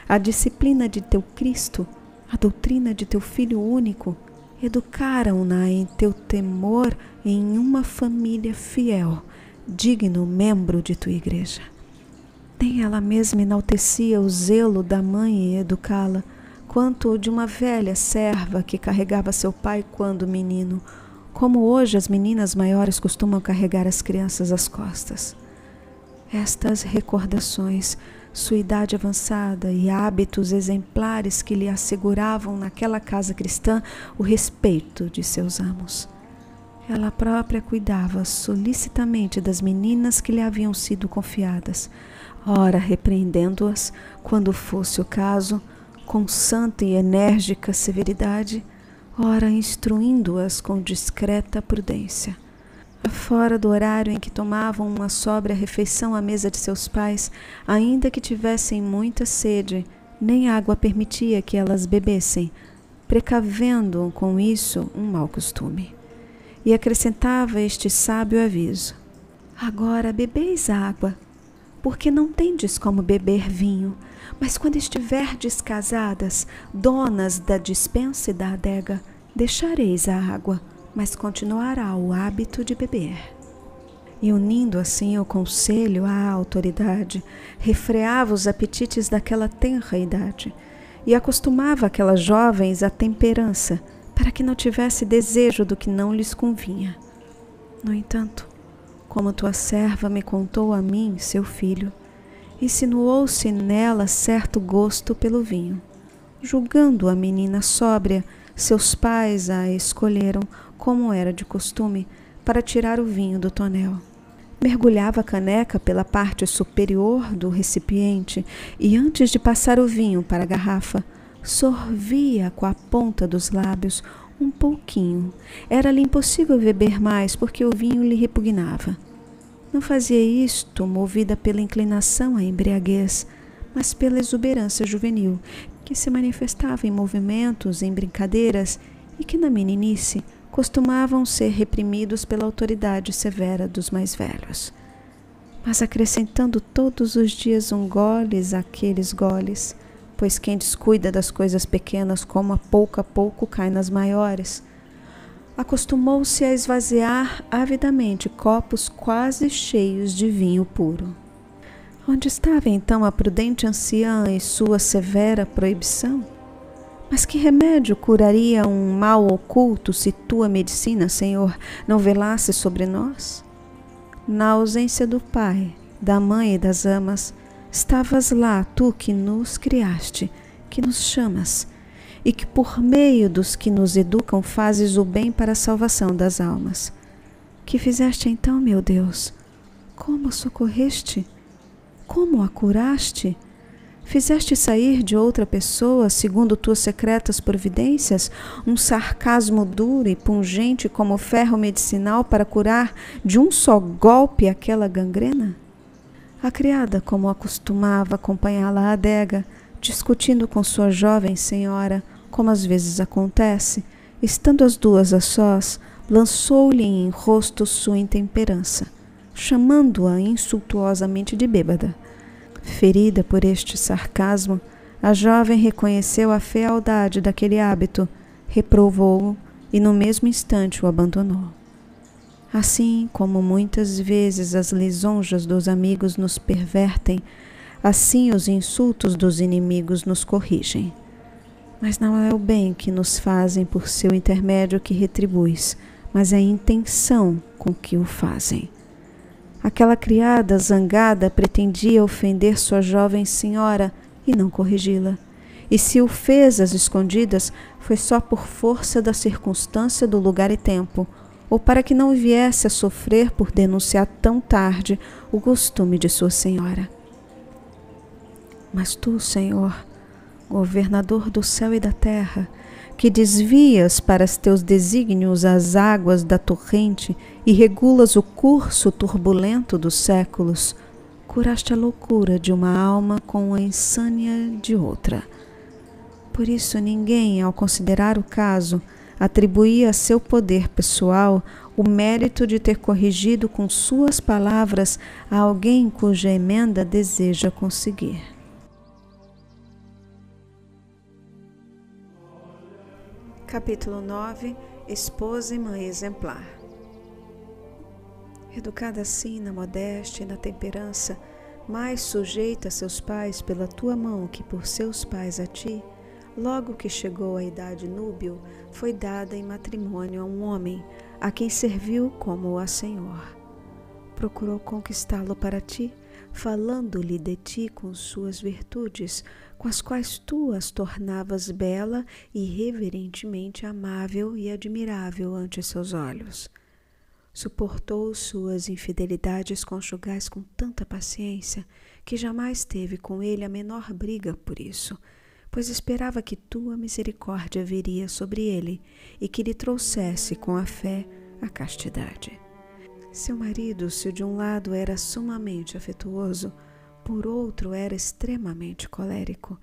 [SPEAKER 1] A disciplina de teu Cristo, a doutrina de teu Filho único, educaram-na em teu temor em uma família fiel, digno membro de tua igreja. Nem ela mesma enaltecia o zelo da mãe em educá-la, quanto o de uma velha serva que carregava seu pai quando menino, como hoje as meninas maiores costumam carregar as crianças às costas. Estas recordações, sua idade avançada e hábitos exemplares que lhe asseguravam naquela casa cristã o respeito de seus amos. Ela própria cuidava solicitamente das meninas que lhe haviam sido confiadas, ora repreendendo-as, quando fosse o caso, com santa e enérgica severidade, ora instruindo-as com discreta prudência. Fora do horário em que tomavam uma sóbria refeição à mesa de seus pais, ainda que tivessem muita sede, nem água permitia que elas bebessem, precavendo com isso um mau costume. E acrescentava este sábio aviso: agora bebeis água, porque não tendes como beber vinho, mas quando estiverdes casadas, donas da despensa e da adega, deixareis a água, mas continuará o hábito de beber. E unindo assim o conselho à autoridade, refreava os apetites daquela tenra idade, e acostumava aquelas jovens à temperança, para que não tivesse desejo do que não lhes convinha. No entanto, como tua serva me contou a mim, seu filho, insinuou-se nela certo gosto pelo vinho. Julgando a menina sóbria, seus pais a escolheram, como era de costume, para tirar o vinho do tonel. Mergulhava a caneca pela parte superior do recipiente e, antes de passar o vinho para a garrafa, sorvia com a ponta dos lábios um pouquinho. Era-lhe impossível beber mais, porque o vinho lhe repugnava. Não fazia isto movida pela inclinação à embriaguez, mas pela exuberância juvenil, que se manifestava em movimentos, em brincadeiras, e que na meninice costumavam ser reprimidos pela autoridade severa dos mais velhos. Mas acrescentando todos os dias goles àqueles goles, pois quem descuida das coisas pequenas como a pouco cai nas maiores, acostumou-se a esvaziar avidamente copos quase cheios de vinho puro. Onde estava então a prudente anciã e sua severa proibição? Mas que remédio curaria um mal oculto se tua medicina, Senhor, não velasse sobre nós? Na ausência do pai, da mãe e das amas, estavas lá tu que nos criaste, que nos chamas, e que por meio dos que nos educam fazes o bem para a salvação das almas. Que fizeste então, meu Deus? Como a socorreste? Como a curaste? Fizeste sair de outra pessoa, segundo tuas secretas providências, um sarcasmo duro e pungente como ferro medicinal para curar de um só golpe aquela gangrena? A criada, como acostumava acompanhá-la à adega, discutindo com sua jovem senhora, como às vezes acontece, estando as duas a sós, lançou-lhe em rosto sua intemperança, chamando-a insultuosamente de bêbada. Ferida por este sarcasmo, a jovem reconheceu a fealdade daquele hábito, reprovou-o e no mesmo instante o abandonou. Assim como muitas vezes as lisonjas dos amigos nos pervertem, assim os insultos dos inimigos nos corrigem. Mas não é o bem que nos fazem por seu intermédio que retribuis, mas a intenção com que o fazem. Aquela criada zangada pretendia ofender sua jovem senhora e não corrigi-la. E se o fez às escondidas, foi só por força da circunstância do lugar e tempo, ou para que não viesse a sofrer por denunciar tão tarde o costume de sua senhora. Mas tu, Senhor, governador do céu e da terra, que desvias para os teus desígnios as águas da torrente e regulas o curso turbulento dos séculos, curaste a loucura de uma alma com a insânia de outra. Por isso ninguém, ao considerar o caso, atribuía a seu poder pessoal o mérito de ter corrigido com suas palavras a alguém cuja emenda deseja conseguir. Capítulo 9. Esposa e mãe exemplar. Educada assim na modéstia e na temperança, mais sujeita a seus pais pela tua mão que por seus pais a ti, logo que chegou a idade núbil, foi dada em matrimônio a um homem, a quem serviu como a Senhor. Procurou conquistá-lo para ti, falando-lhe de ti com suas virtudes, com as quais tu as tornavas bela e reverentemente amável e admirável ante seus olhos. Suportou suas infidelidades conjugais com tanta paciência que jamais teve com ele a menor briga por isso, pois esperava que tua misericórdia viria sobre ele e que lhe trouxesse com a fé a castidade. Seu marido, se de um lado era sumamente afetuoso, por outro era extremamente colérico,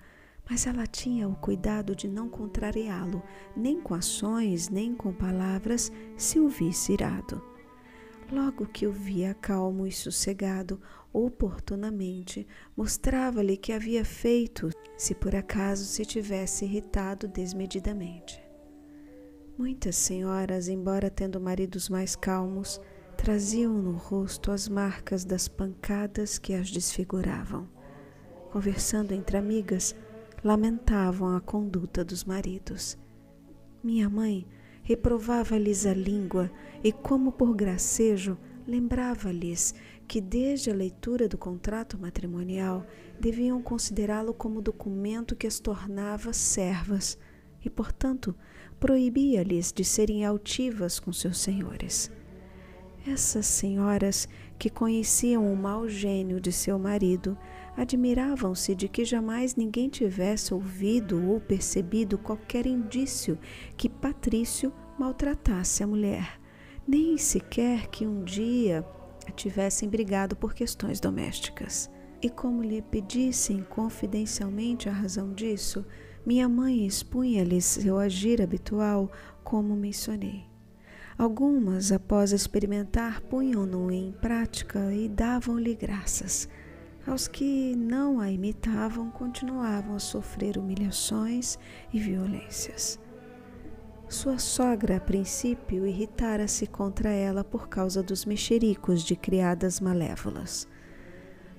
[SPEAKER 1] mas ela tinha o cuidado de não contrariá-lo, nem com ações, nem com palavras, se o visse irado. Logo que o via calmo e sossegado, oportunamente, mostrava-lhe que havia feito, se por acaso se tivesse irritado desmedidamente. Muitas senhoras, embora tendo maridos mais calmos, traziam no rosto as marcas das pancadas que as desfiguravam. Conversando entre amigas, lamentavam a conduta dos maridos. Minha mãe reprovava-lhes a língua e, como por gracejo, lembrava-lhes que desde a leitura do contrato matrimonial deviam considerá-lo como documento que as tornava servas e, portanto, proibia-lhes de serem altivas com seus senhores. Essas senhoras, que conheciam o mau gênio de seu marido, admiravam-se de que jamais ninguém tivesse ouvido ou percebido qualquer indício que Patrício maltratasse a mulher, nem sequer que um dia tivessem brigado por questões domésticas. E como lhe pedissem confidencialmente a razão disso, minha mãe expunha-lhes seu agir habitual, como mencionei. Algumas, após experimentar, punham-no em prática e davam-lhe graças. Aos que não a imitavam, continuavam a sofrer humilhações e violências. Sua sogra, a princípio, irritara-se contra ela por causa dos mexericos de criadas malévolas,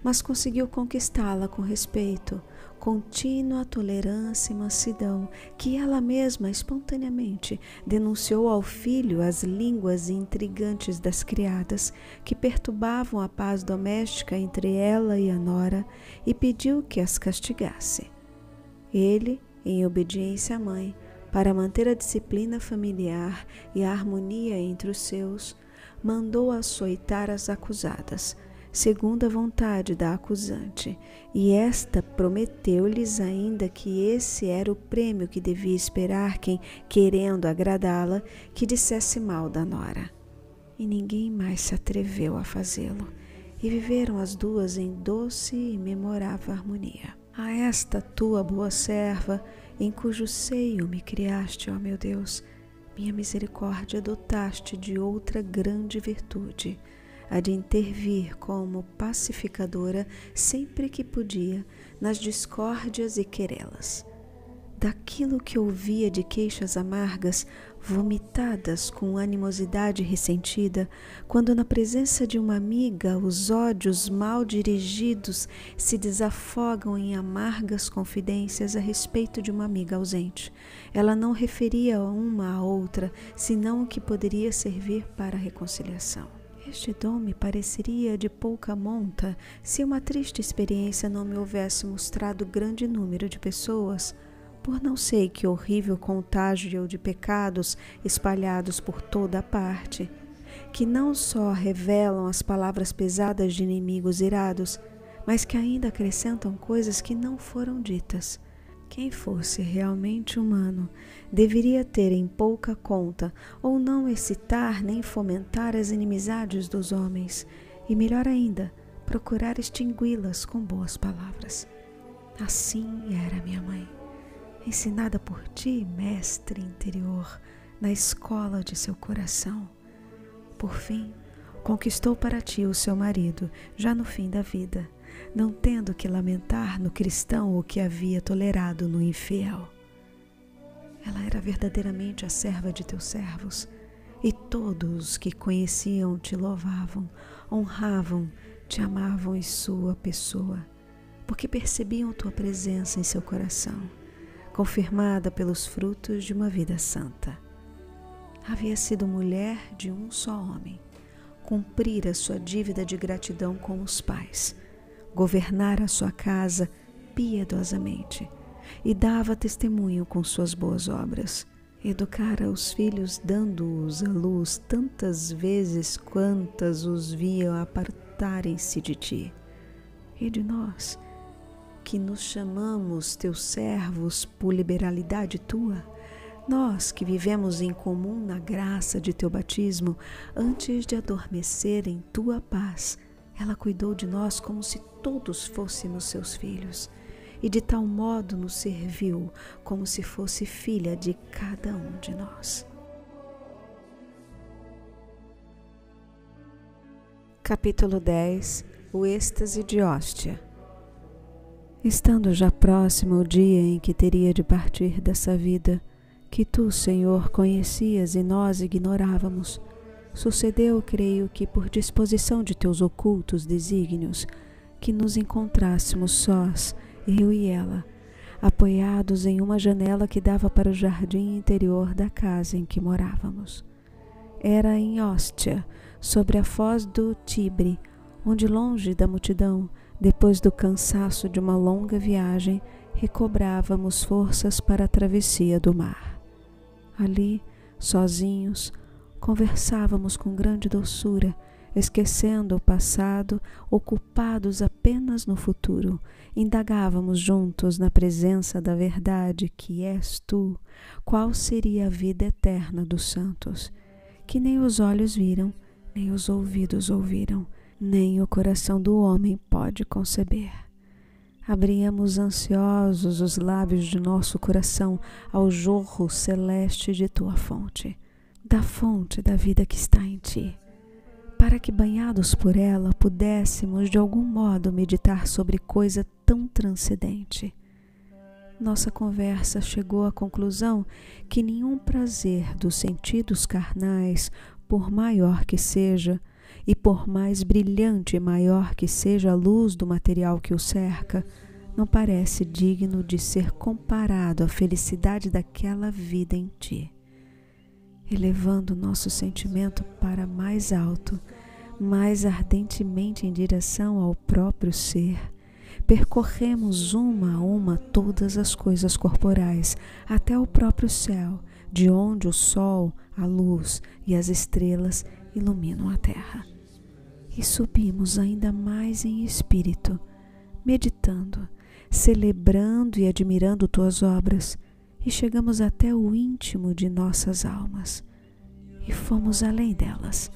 [SPEAKER 1] mas conseguiu conquistá-la com respeito, contínua tolerância e mansidão, que ela mesma espontaneamente denunciou ao filho as línguas intrigantes das criadas que perturbavam a paz doméstica entre ela e a nora e pediu que as castigasse. Ele, em obediência à mãe, para manter a disciplina familiar e a harmonia entre os seus, mandou açoitar as acusadas, segundo a vontade da acusante, e esta prometeu-lhes ainda que esse era o prêmio que devia esperar quem, querendo agradá-la, que dissesse mal da nora. E ninguém mais se atreveu a fazê-lo, e viveram as duas em doce e memorável harmonia. A esta tua boa serva, em cujo seio me criaste, ó meu Deus, minha misericórdia dotaste de outra grande virtude, a de intervir como pacificadora sempre que podia nas discórdias e querelas. Daquilo que ouvia de queixas amargas, vomitadas com animosidade ressentida, quando na presença de uma amiga os ódios mal dirigidos se desafogam em amargas confidências a respeito de uma amiga ausente, ela não referia uma à outra, senão o que poderia servir para a reconciliação. Este dom me pareceria de pouca monta se uma triste experiência não me houvesse mostrado grande número de pessoas, por não sei que horrível contágio de pecados espalhados por toda a parte, que não só revelam as palavras pesadas de inimigos irados, mas que ainda acrescentam coisas que não foram ditas. Quem fosse realmente humano deveria ter em pouca conta ou não excitar nem fomentar as inimizades dos homens e, melhor ainda, procurar extingui-las com boas palavras. Assim era minha mãe, ensinada por ti, mestre interior, na escola de seu coração. Por fim, conquistou para ti o seu marido, já no fim da vida, não tendo que lamentar no cristão o que havia tolerado no infiel. Ela era verdadeiramente a serva de teus servos, e todos que conheciam te louvavam, honravam, te amavam em sua pessoa, porque percebiam tua presença em seu coração, confirmada pelos frutos de uma vida santa. Havia sido mulher de um só homem, cumprira sua dívida de gratidão com os pais, governara sua casa piedosamente e dava testemunho com suas boas obras. Educara os filhos dando-os à luz tantas vezes quantas os viam apartarem-se de ti. E de nós, que nos chamamos teus servos por liberalidade tua, nós que vivemos em comum na graça de teu batismo, antes de adormecer em tua paz, ela cuidou de nós como se todos fôssemos seus filhos, e de tal modo nos serviu como se fosse filha de cada um de nós. Capítulo 10. O êxtase de Hóstia. Estando já próximo o dia em que teria de partir dessa vida, que tu, Senhor, conhecias e nós ignorávamos, sucedeu, creio que por disposição de teus ocultos desígnios, que nos encontrássemos sós, eu e ela, apoiados em uma janela que dava para o jardim interior da casa em que morávamos. Era em Hóstia, sobre a foz do Tibre, onde longe da multidão, depois do cansaço de uma longa viagem, recobrávamos forças para a travessia do mar. Ali, sozinhos, conversávamos com grande doçura, esquecendo o passado, ocupados apenas no futuro. Indagávamos juntos na presença da verdade que és tu, qual seria a vida eterna dos santos, que nem os olhos viram, nem os ouvidos ouviram, nem o coração do homem pode conceber. Abríamos ansiosos os lábios de nosso coração ao jorro celeste de tua fonte. da fonte da vida que está em ti, para que, banhados por ela, pudéssemos de algum modo meditar sobre coisa tão transcendente. Nossa conversa chegou à conclusão que nenhum prazer dos sentidos carnais, por maior que seja, e por mais brilhante e maior que seja a luz do material que o cerca, não parece digno de ser comparado à felicidade daquela vida em ti. Elevando nosso sentimento para mais alto, mais ardentemente em direção ao próprio ser, percorremos uma a uma todas as coisas corporais, até o próprio céu, de onde o sol, a luz e as estrelas iluminam a terra. E subimos ainda mais em espírito, meditando, celebrando e admirando tuas obras, e chegamos até o íntimo de nossas almas, e fomos além delas,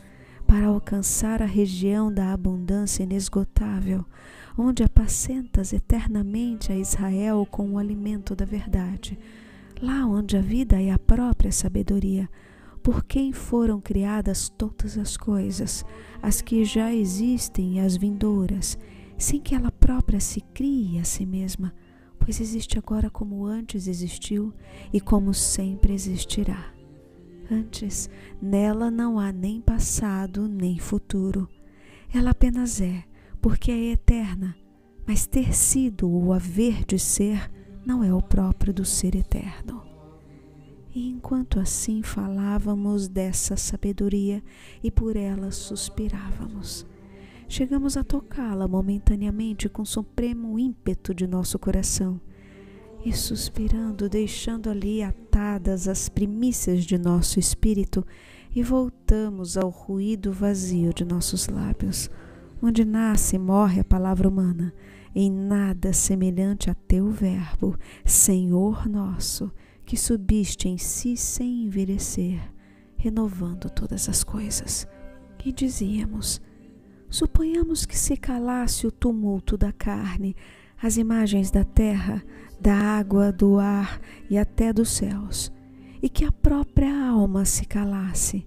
[SPEAKER 1] para alcançar a região da abundância inesgotável, onde apacentas eternamente a Israel com o alimento da verdade, lá onde a vida é a própria sabedoria, por quem foram criadas todas as coisas, as que já existem e as vindouras, sem que ela própria se crie a si mesma, pois existe agora como antes existiu e como sempre existirá. Antes, nela não há nem passado nem futuro. Ela apenas é, porque é eterna, mas ter sido ou haver de ser não é o próprio do ser eterno. E enquanto assim falávamos dessa sabedoria e por ela suspirávamos, chegamos a tocá-la momentaneamente com supremo ímpeto de nosso coração, e suspirando, deixando ali atadas as primícias de nosso espírito, e voltamos ao ruído vazio de nossos lábios, onde nasce e morre a palavra humana, em nada semelhante a teu verbo, Senhor nosso, que subiste em si sem envelhecer, renovando todas as coisas. E dizíamos: suponhamos que se calasse o tumulto da carne, as imagens da terra, da água, do ar e até dos céus, e que a própria alma se calasse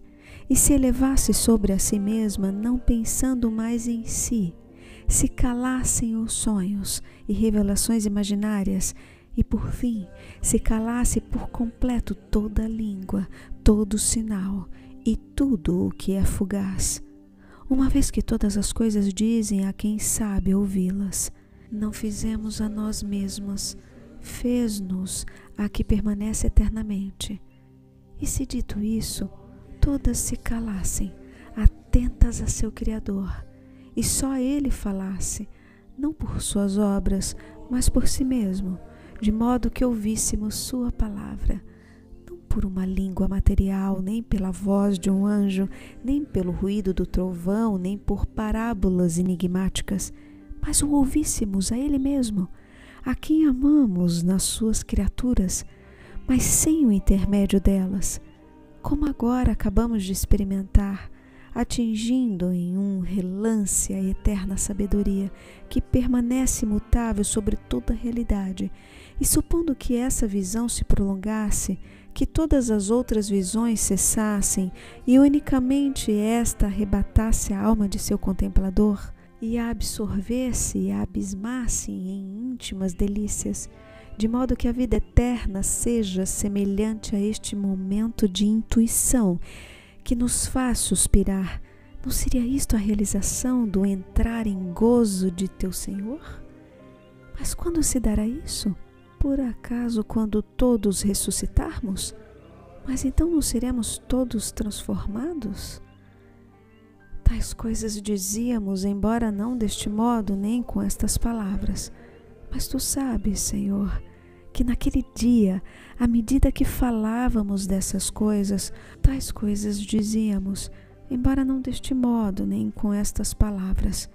[SPEAKER 1] e se elevasse sobre a si mesma, não pensando mais em si, se calassem os sonhos e revelações imaginárias, e por fim se calasse por completo toda a língua, todo sinal e tudo o que é fugaz, uma vez que todas as coisas dizem a quem sabe ouvi-las. Não fizemos a nós mesmos, fez-nos a que permanece eternamente. E se dito isso, todas se calassem, atentas a seu Criador, e só ele falasse, não por suas obras, mas por si mesmo, de modo que ouvíssemos sua palavra, não por uma língua material, nem pela voz de um anjo, nem pelo ruído do trovão, nem por parábolas enigmáticas, mas o ouvíssemos a ele mesmo, a quem amamos nas suas criaturas, mas sem o intermédio delas, como agora acabamos de experimentar, atingindo em um relance a eterna sabedoria que permanece imutável sobre toda a realidade, e supondo que essa visão se prolongasse, que todas as outras visões cessassem e unicamente esta arrebatasse a alma de seu contemplador, e a absorvesse e a abismasse em íntimas delícias, de modo que a vida eterna seja semelhante a este momento de intuição que nos faz suspirar. Não seria isto a realização do entrar em gozo de teu Senhor? Mas quando se dará isso? Por acaso quando todos ressuscitarmos? Mas então não seremos todos transformados? Tais coisas dizíamos, embora não deste modo nem com estas palavras. Mas tu sabes, Senhor, que naquele dia, à medida que falávamos dessas coisas, tais coisas dizíamos, embora não deste modo nem com estas palavras.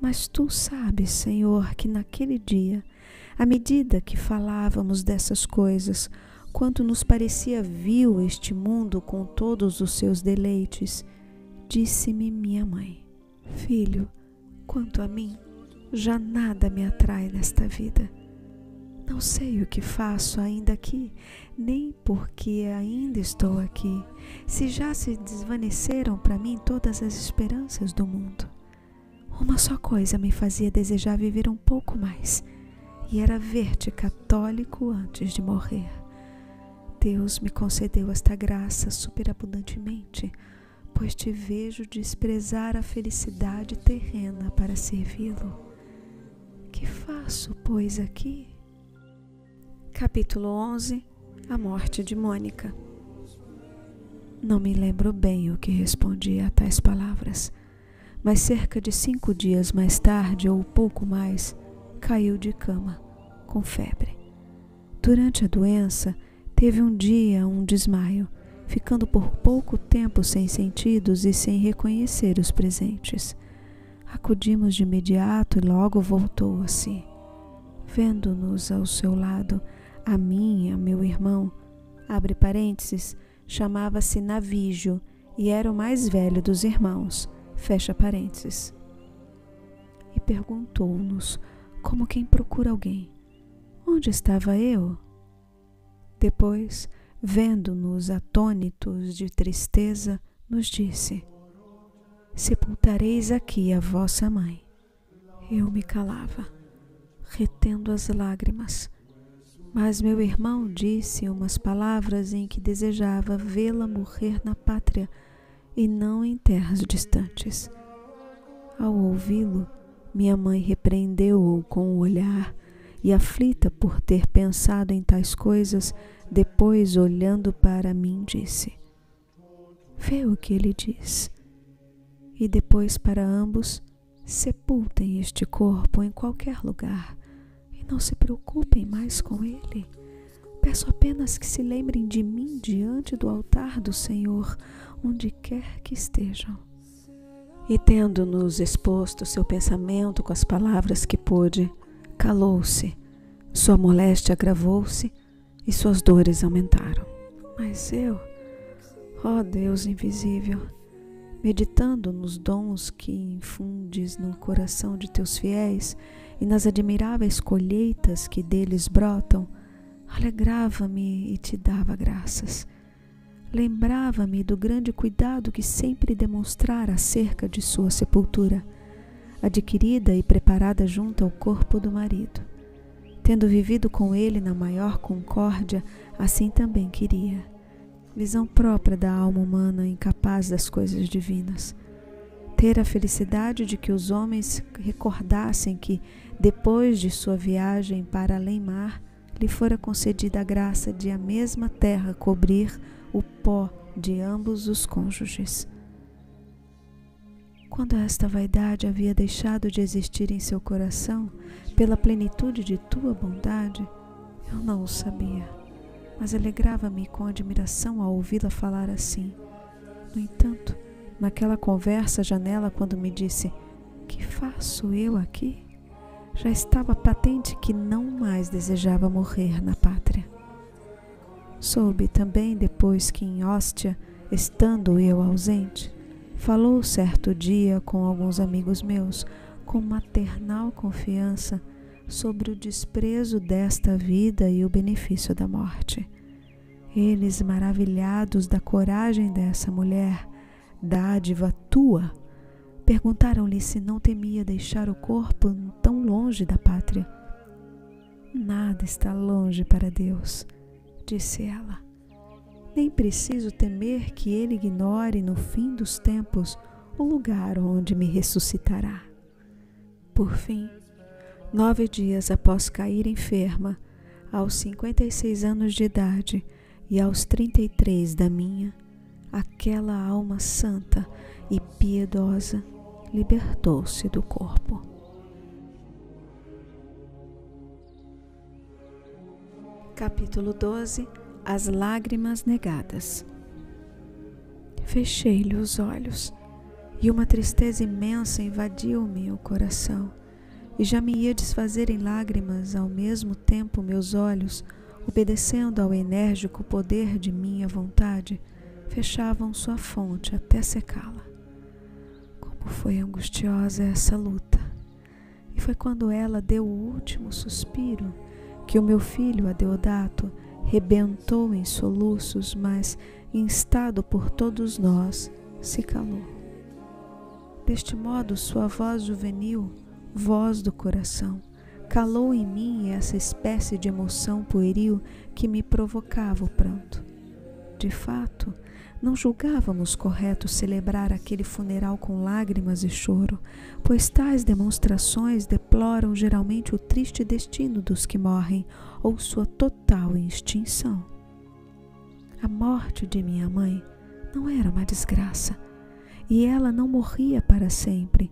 [SPEAKER 1] Mas tu sabes, Senhor, que naquele dia, à medida que falávamos dessas coisas, quanto nos parecia vil este mundo com todos os seus deleites, disse-me minha mãe: filho, quanto a mim, já nada me atrai nesta vida. Não sei o que faço ainda aqui, nem porque ainda estou aqui, se já se desvaneceram para mim todas as esperanças do mundo. Uma só coisa me fazia desejar viver um pouco mais, e era ver-te católico antes de morrer. Deus me concedeu esta graça superabundantemente, pois te vejo desprezar a felicidade terrena para servi-lo. Que faço, pois, aqui? Capítulo 11. A morte de Mônica. Não me lembro bem o que respondi a tais palavras, mas cerca de 5 dias mais tarde, ou pouco mais, caiu de cama, com febre. Durante a doença, teve um dia um desmaio, ficando por pouco tempo sem sentidos e sem reconhecer os presentes. Acudimos de imediato e logo voltou a si. Vendo-nos ao seu lado, a mim e a meu irmão, abre parênteses, chamava-se Navígio e era o mais velho dos irmãos, fecha parênteses. E perguntou-nos, como quem procura alguém, onde estava eu? Depois, vendo-nos atônitos de tristeza, nos disse: sepultareis aqui a vossa mãe. Eu me calava, retendo as lágrimas, mas meu irmão disse umas palavras em que desejava vê-la morrer na pátria e não em terras distantes. Ao ouvi-lo, minha mãe repreendeu-o com o olhar e, aflita por ter pensado em tais coisas, depois, olhando para mim, disse: vê o que ele diz. E depois para ambos: sepultem este corpo em qualquer lugar e não se preocupem mais com ele. Peço apenas que se lembrem de mim diante do altar do Senhor, onde quer que estejam. E tendo-nos exposto seu pensamento com as palavras que pôde, calou-se, sua moléstia agravou-se e suas dores aumentaram. Mas eu, ó Deus invisível, meditando nos dons que infundes no coração de teus fiéis e nas admiráveis colheitas que deles brotam, alegrava-me e te dava graças. Lembrava-me do grande cuidado que sempre demonstrara acerca de sua sepultura, adquirida e preparada junto ao corpo do marido. Tendo vivido com ele na maior concórdia, assim também queria. Visão própria da alma humana incapaz das coisas divinas. Ter a felicidade de que os homens recordassem que, depois de sua viagem para além-mar, lhe fora concedida a graça de a mesma terra cobrir o pó de ambos os cônjuges. Quando esta vaidade havia deixado de existir em seu coração, pela plenitude de tua bondade, eu não o sabia, mas alegrava-me com admiração ao ouvi-la falar assim. No entanto, naquela conversa à janela, quando me disse: que faço eu aqui? Já estava patente que não mais desejava morrer na pátria. Soube também depois que em Óstia, estando eu ausente, falou certo dia com alguns amigos meus, com maternal confiança, sobre o desprezo desta vida e o benefício da morte. Eles, maravilhados da coragem dessa mulher, dádiva tua, perguntaram-lhe se não temia deixar o corpo tão longe da pátria. Nada está longe para Deus, disse ela. Nem preciso temer que ele ignore no fim dos tempos o lugar onde me ressuscitará. Por fim, 9 dias após cair enferma, aos 56 anos de idade e aos 33 da minha, aquela alma santa e piedosa libertou-se do corpo. Capítulo 12. As lágrimas negadas. Fechei-lhe os olhos e uma tristeza imensa invadiu-me o coração, e já me ia desfazer em lágrimas ao mesmo tempo meus olhos, obedecendo ao enérgico poder de minha vontade, fechavam sua fonte até secá-la. Como foi angustiosa essa luta! E foi quando ela deu o último suspiro que o meu filho Adeodato rebentou em soluços, mas, instado por todos nós, se calou. Deste modo, sua voz juvenil, voz do coração, calou em mim essa espécie de emoção pueril que me provocava o pranto. De fato, não julgávamos correto celebrar aquele funeral com lágrimas e choro, pois tais demonstrações deploram geralmente o triste destino dos que morrem ou sua total extinção. A morte de minha mãe não era uma desgraça, e ela não morria para sempre,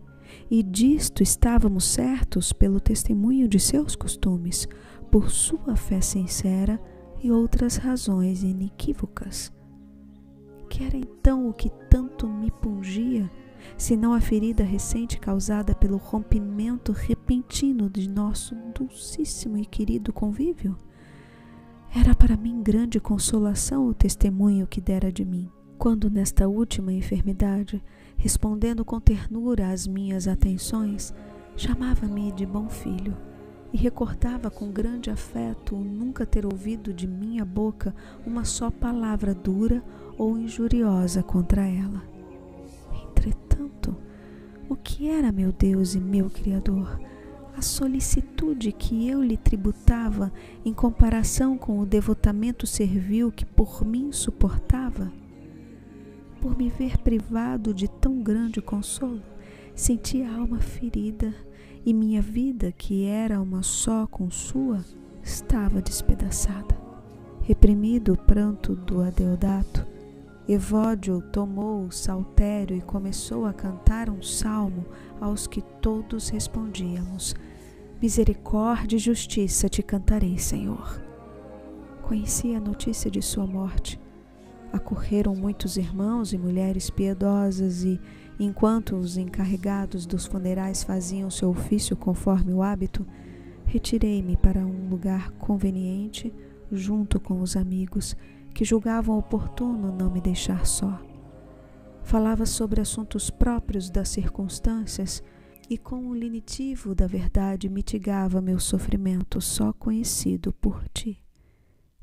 [SPEAKER 1] e disto estávamos certos pelo testemunho de seus costumes, por sua fé sincera e outras razões inequívocas. Que era então o que tanto me pungia, senão a ferida recente causada pelo rompimento repentino de nosso dulcíssimo e querido convívio? Era para mim grande consolação o testemunho que dera de mim, quando nesta última enfermidade, respondendo com ternura às minhas atenções, chamava-me de bom filho, e recordava com grande afeto o nunca ter ouvido de minha boca uma só palavra dura ou injuriosa contra ela. Entretanto, o que era meu Deus e meu Criador? A solicitude que eu lhe tributava em comparação com o devotamento servil que por mim suportava? Por me ver privado de tão grande consolo, senti a alma ferida, e minha vida, que era uma só com sua, estava despedaçada. Reprimido o pranto do Adeodato, Evódio tomou o saltério e começou a cantar um salmo aos que todos respondíamos: misericórdia e justiça te cantarei, Senhor. Conheci a notícia de sua morte. Acorreram muitos irmãos e mulheres piedosas e, enquanto os encarregados dos funerais faziam seu ofício conforme o hábito, retirei-me para um lugar conveniente junto com os amigos que julgavam oportuno não me deixar só. Falava sobre assuntos próprios das circunstâncias e com o lenitivo da verdade mitigava meu sofrimento só conhecido por ti.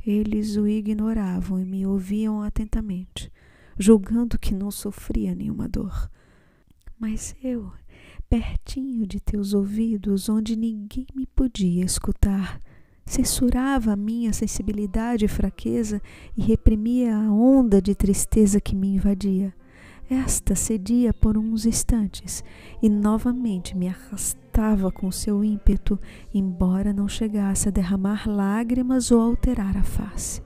[SPEAKER 1] Eles o ignoravam e me ouviam atentamente, julgando que não sofria nenhuma dor. Mas eu, pertinho de teus ouvidos, onde ninguém me podia escutar, censurava a minha sensibilidade e fraqueza e reprimia a onda de tristeza que me invadia. Esta cedia por uns instantes e novamente me arrastava com seu ímpeto, embora não chegasse a derramar lágrimas ou alterar a face.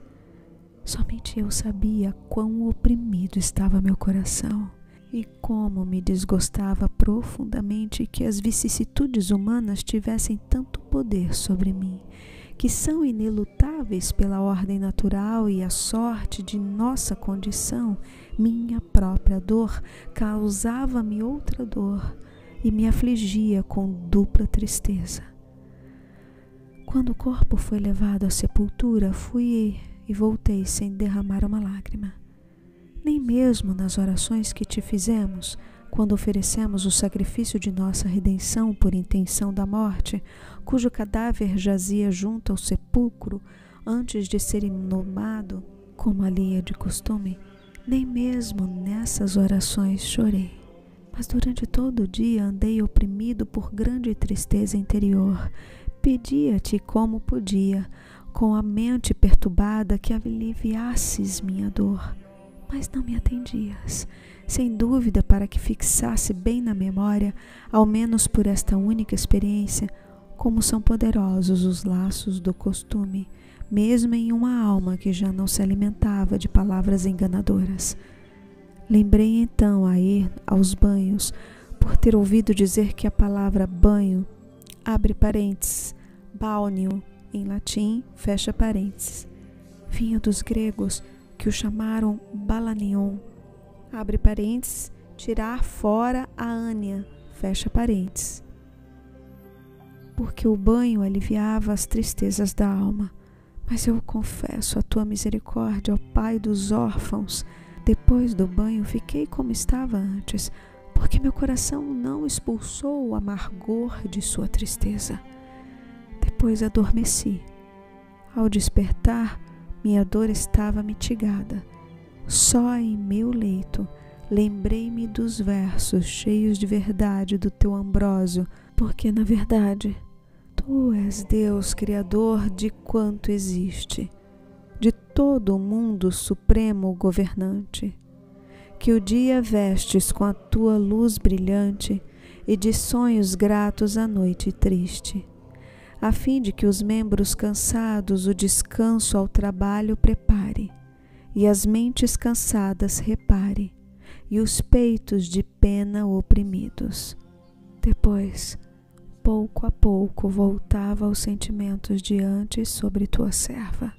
[SPEAKER 1] Somente eu sabia quão oprimido estava meu coração e como me desgostava profundamente que as vicissitudes humanas tivessem tanto poder sobre mim, que são inelutáveis pela ordem natural e a sorte de nossa condição. Minha própria dor causava-me outra dor e me afligia com dupla tristeza. Quando o corpo foi levado à sepultura, fui e voltei sem derramar uma lágrima. Nem mesmo nas orações que te fizemos, quando oferecemos o sacrifício de nossa redenção por intenção da morte, cujo cadáver jazia junto ao sepulcro antes de ser inumado, como ali é de costume, nem mesmo nessas orações chorei. Mas durante todo o dia andei oprimido por grande tristeza interior. Pedia-te como podia, com a mente perturbada, que aliviasses minha dor. Mas não me atendias, sem dúvida para que fixasse bem na memória, ao menos por esta única experiência, como são poderosos os laços do costume, mesmo em uma alma que já não se alimentava de palavras enganadoras. Lembrei então a ir aos banhos, por ter ouvido dizer que a palavra banho, abre parênteses, balneo, em latim, fecha parênteses, vinha dos gregos, que o chamaram balanion, abre parênteses, tirar fora a ânia, fecha parênteses. Porque o banho aliviava as tristezas da alma. Mas eu confesso a tua misericórdia, ó Pai dos órfãos. Depois do banho fiquei como estava antes, porque meu coração não expulsou o amargor de sua tristeza. Depois adormeci Ao despertar, minha dor estava mitigada. Só em meu leito lembrei-me dos versos cheios de verdade do teu Ambrósio, porque, na verdade, tu és Deus, Criador de quanto existe, de todo o mundo supremo governante, que o dia vestes com a tua luz brilhante e de sonhos gratos a noite triste, a fim de que os membros cansados o descanso ao trabalho prepare, e as mentes cansadas repare, e os peitos de pena oprimidos. Depois, pouco a pouco, voltava aos sentimentos de antes sobre tua serva.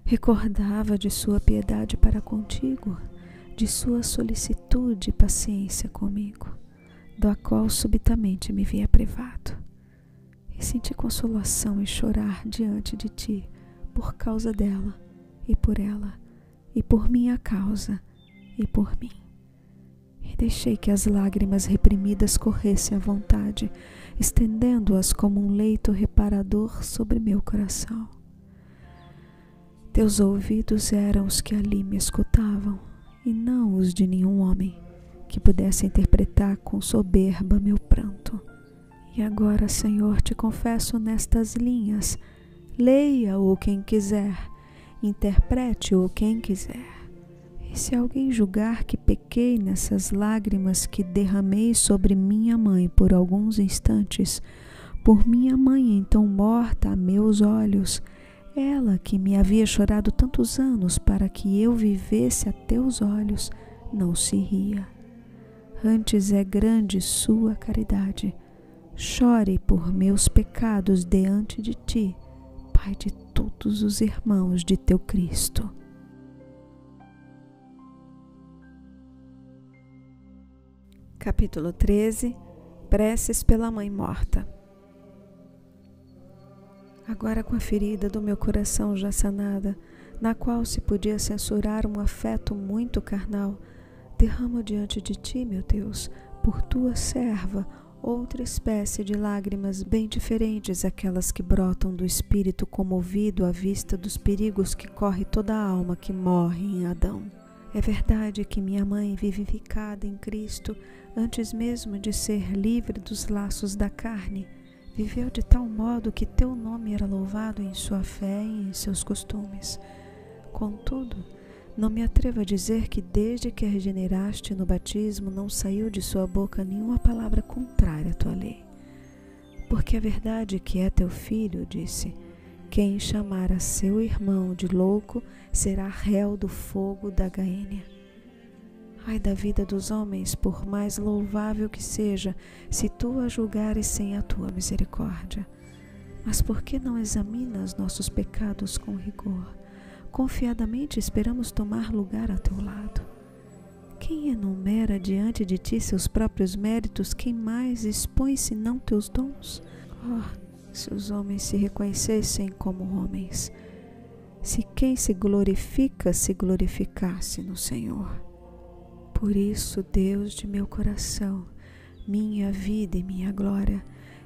[SPEAKER 1] Recordava de sua piedade para contigo, de sua solicitude e paciência comigo, da qual subitamente me via privado. E senti consolação em chorar diante de ti, por causa dela, e por ela, e por minha causa, e por mim. E deixei que as lágrimas reprimidas corressem à vontade, estendendo-as como um leito reparador sobre meu coração. Teus ouvidos eram os que ali me escutavam, e não os de nenhum homem que pudesse interpretar com soberba meu pranto. E agora, Senhor, te confesso nestas linhas, leia-o quem quiser, interprete-o quem quiser. E se alguém julgar que pequei nessas lágrimas que derramei sobre minha mãe por alguns instantes, por minha mãe então morta a meus olhos, ela que me havia chorado tantos anos para que eu vivesse a teus olhos, não se ria. Antes é grande sua caridade. Chore por meus pecados diante de ti, Pai de todos os irmãos de teu Cristo. Capítulo 13. Preces pela mãe morta. Agora, com a ferida do meu coração já sanada, na qual se podia censurar um afeto muito carnal, derramo diante de ti, meu Deus, por tua serva, outra espécie de lágrimas bem diferentes daquelas que brotam do espírito comovido à vista dos perigos que corre toda a alma que morre em Adão. É verdade que minha mãe, vivificada em Cristo, antes mesmo de ser livre dos laços da carne, viveu de tal modo que teu nome era louvado em sua fé e em seus costumes. Contudo, não me atrevo a dizer que desde que a regeneraste no batismo não saiu de sua boca nenhuma palavra contrária à tua lei. Porque a verdade que é teu filho, disse, quem chamar a seu irmão de louco será réu do fogo da gaênia. Ai da vida dos homens, por mais louvável que seja, se tu a julgares sem a tua misericórdia. Mas por que não examinas nossos pecados com rigor? Confiadamente esperamos tomar lugar a teu lado. Quem enumera diante de ti seus próprios méritos, quem mais expõe senão teus dons? Oh, se os homens se reconhecessem como homens, se quem se glorificasse no Senhor. Por isso, Deus de meu coração, minha vida e minha glória,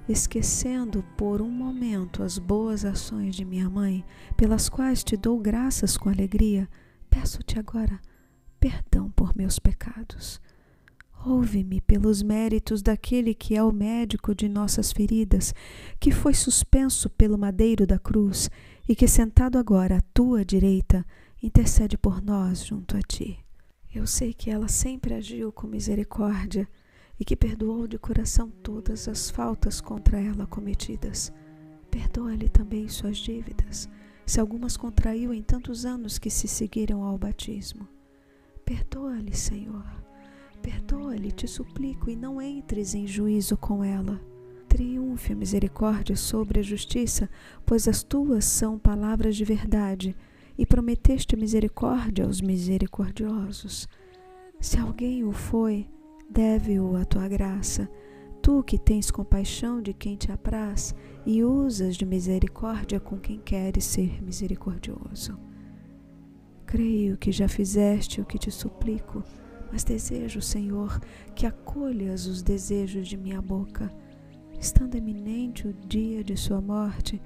[SPEAKER 1] esquecendo por um momento as boas ações de minha mãe, pelas quais te dou graças com alegria, peço-te agora perdão por meus pecados. Ouve-me pelos méritos daquele que é o médico de nossas feridas, que foi suspenso pelo madeiro da cruz e que, sentado agora à tua direita, intercede por nós junto a ti. Eu sei que ela sempre agiu com misericórdia e que perdoou de coração todas as faltas contra ela cometidas. Perdoa-lhe também suas dívidas, se algumas contraiu em tantos anos que se seguiram ao batismo. Perdoa-lhe, Senhor. Perdoa-lhe, te suplico, e não entres em juízo com ela. Triunfe a misericórdia sobre a justiça, pois as tuas são palavras de verdade, e prometeste misericórdia aos misericordiosos. Se alguém o foi, deve-o à tua graça, tu que tens compaixão de quem te apraz e usas de misericórdia com quem queres ser misericordioso. Creio que já fizeste o que te suplico, mas desejo, Senhor, que acolhas os desejos de minha boca. Estando eminente o dia de sua morte,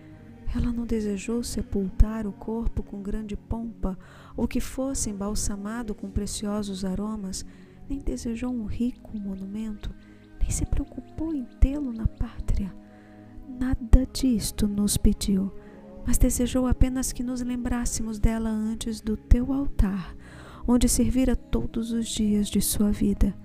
[SPEAKER 1] Ela não desejou sepultar o corpo com grande pompa, ou que fosse embalsamado com preciosos aromas, nem desejou um rico monumento, nem se preocupou em tê-lo na pátria. Nada disto nos pediu, mas desejou apenas que nos lembrássemos dela antes do teu altar, onde servira todos os dias de sua vida,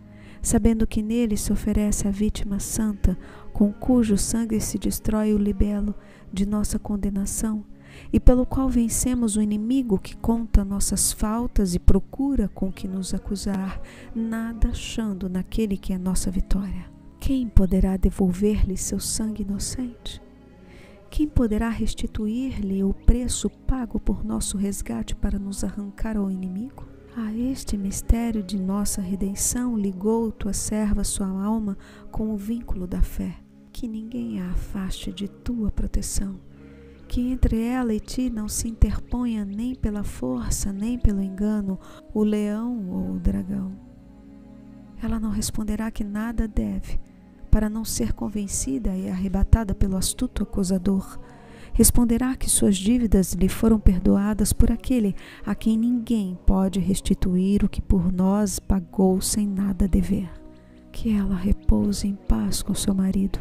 [SPEAKER 1] sabendo que nele se oferece a vítima santa, com cujo sangue se destrói o libelo de nossa condenação, e pelo qual vencemos o inimigo que conta nossas faltas e procura com que nos acusar, nada achando naquele que é nossa vitória. Quem poderá devolver-lhe seu sangue inocente? Quem poderá restituir-lhe o preço pago por nosso resgate para nos arrancar ao inimigo? A este mistério de nossa redenção ligou tua serva sua alma com o vínculo da fé. Que ninguém a afaste de tua proteção, que entre ela e ti não se interponha nem pela força, nem pelo engano, o leão ou o dragão. Ela não responderá que nada deve, para não ser convencida e arrebatada pelo astuto acusador. Responderá que suas dívidas lhe foram perdoadas por aquele a quem ninguém pode restituir o que por nós pagou sem nada dever. Que ela repouse em paz com seu marido,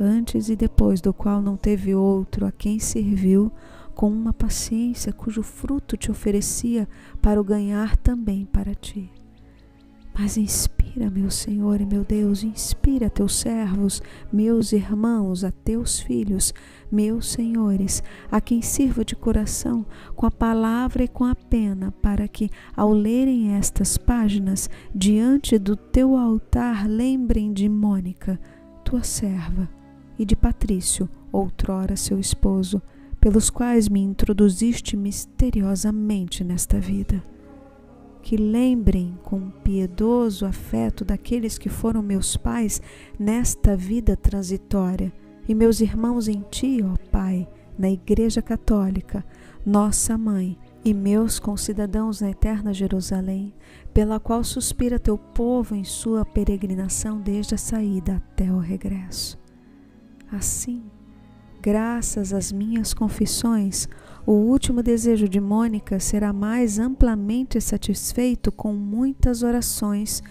[SPEAKER 1] antes e depois do qual não teve outro a quem serviu, com uma paciência cujo fruto te oferecia para o ganhar também para ti. Mas inspira, meu Senhor e meu Deus, inspira teus servos, meus irmãos, a teus filhos, meus senhores, a quem sirva de coração, com a palavra e com a pena, para que, ao lerem estas páginas, diante do teu altar, lembrem de Mônica, tua serva, e de Patrício, outrora seu esposo, pelos quais me introduziste misteriosamente nesta vida. Que lembrem com piedoso afeto daqueles que foram meus pais nesta vida transitória, e meus irmãos em ti, ó Pai, na Igreja Católica, nossa Mãe, e meus concidadãos na eterna Jerusalém, pela qual suspira teu povo em sua peregrinação desde a saída até o regresso. Assim, graças às minhas confissões, o último desejo de Mônica será mais amplamente satisfeito com muitas orações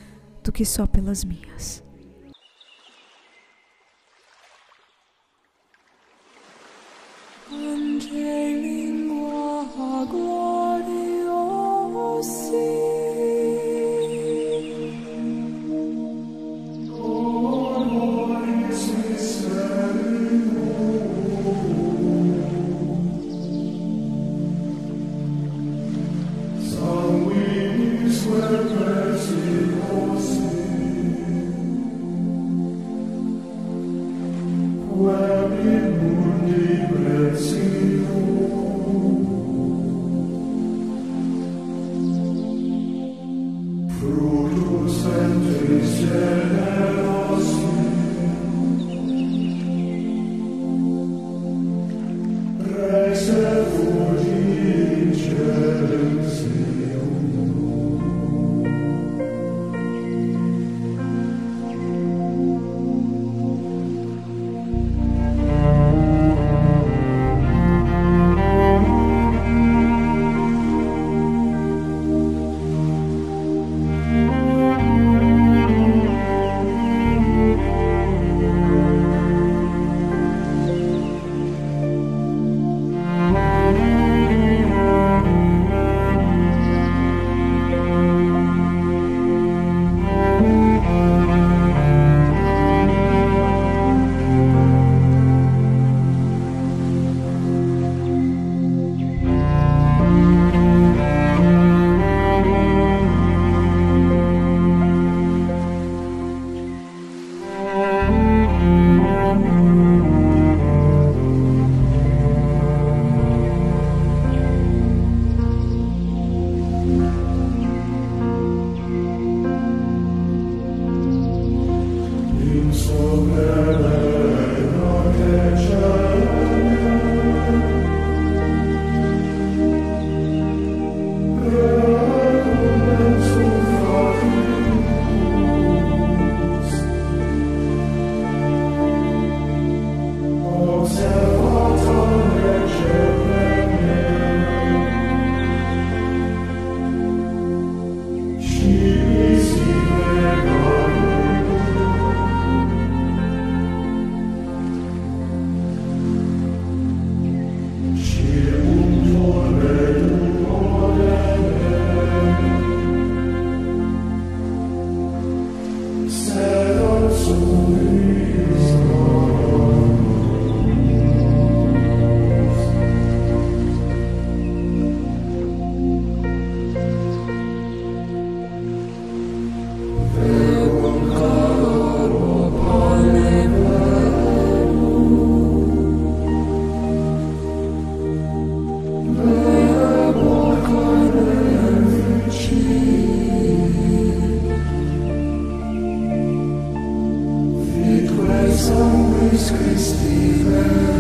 [SPEAKER 1] do que só pelas minhas.
[SPEAKER 2] Sanguis Christi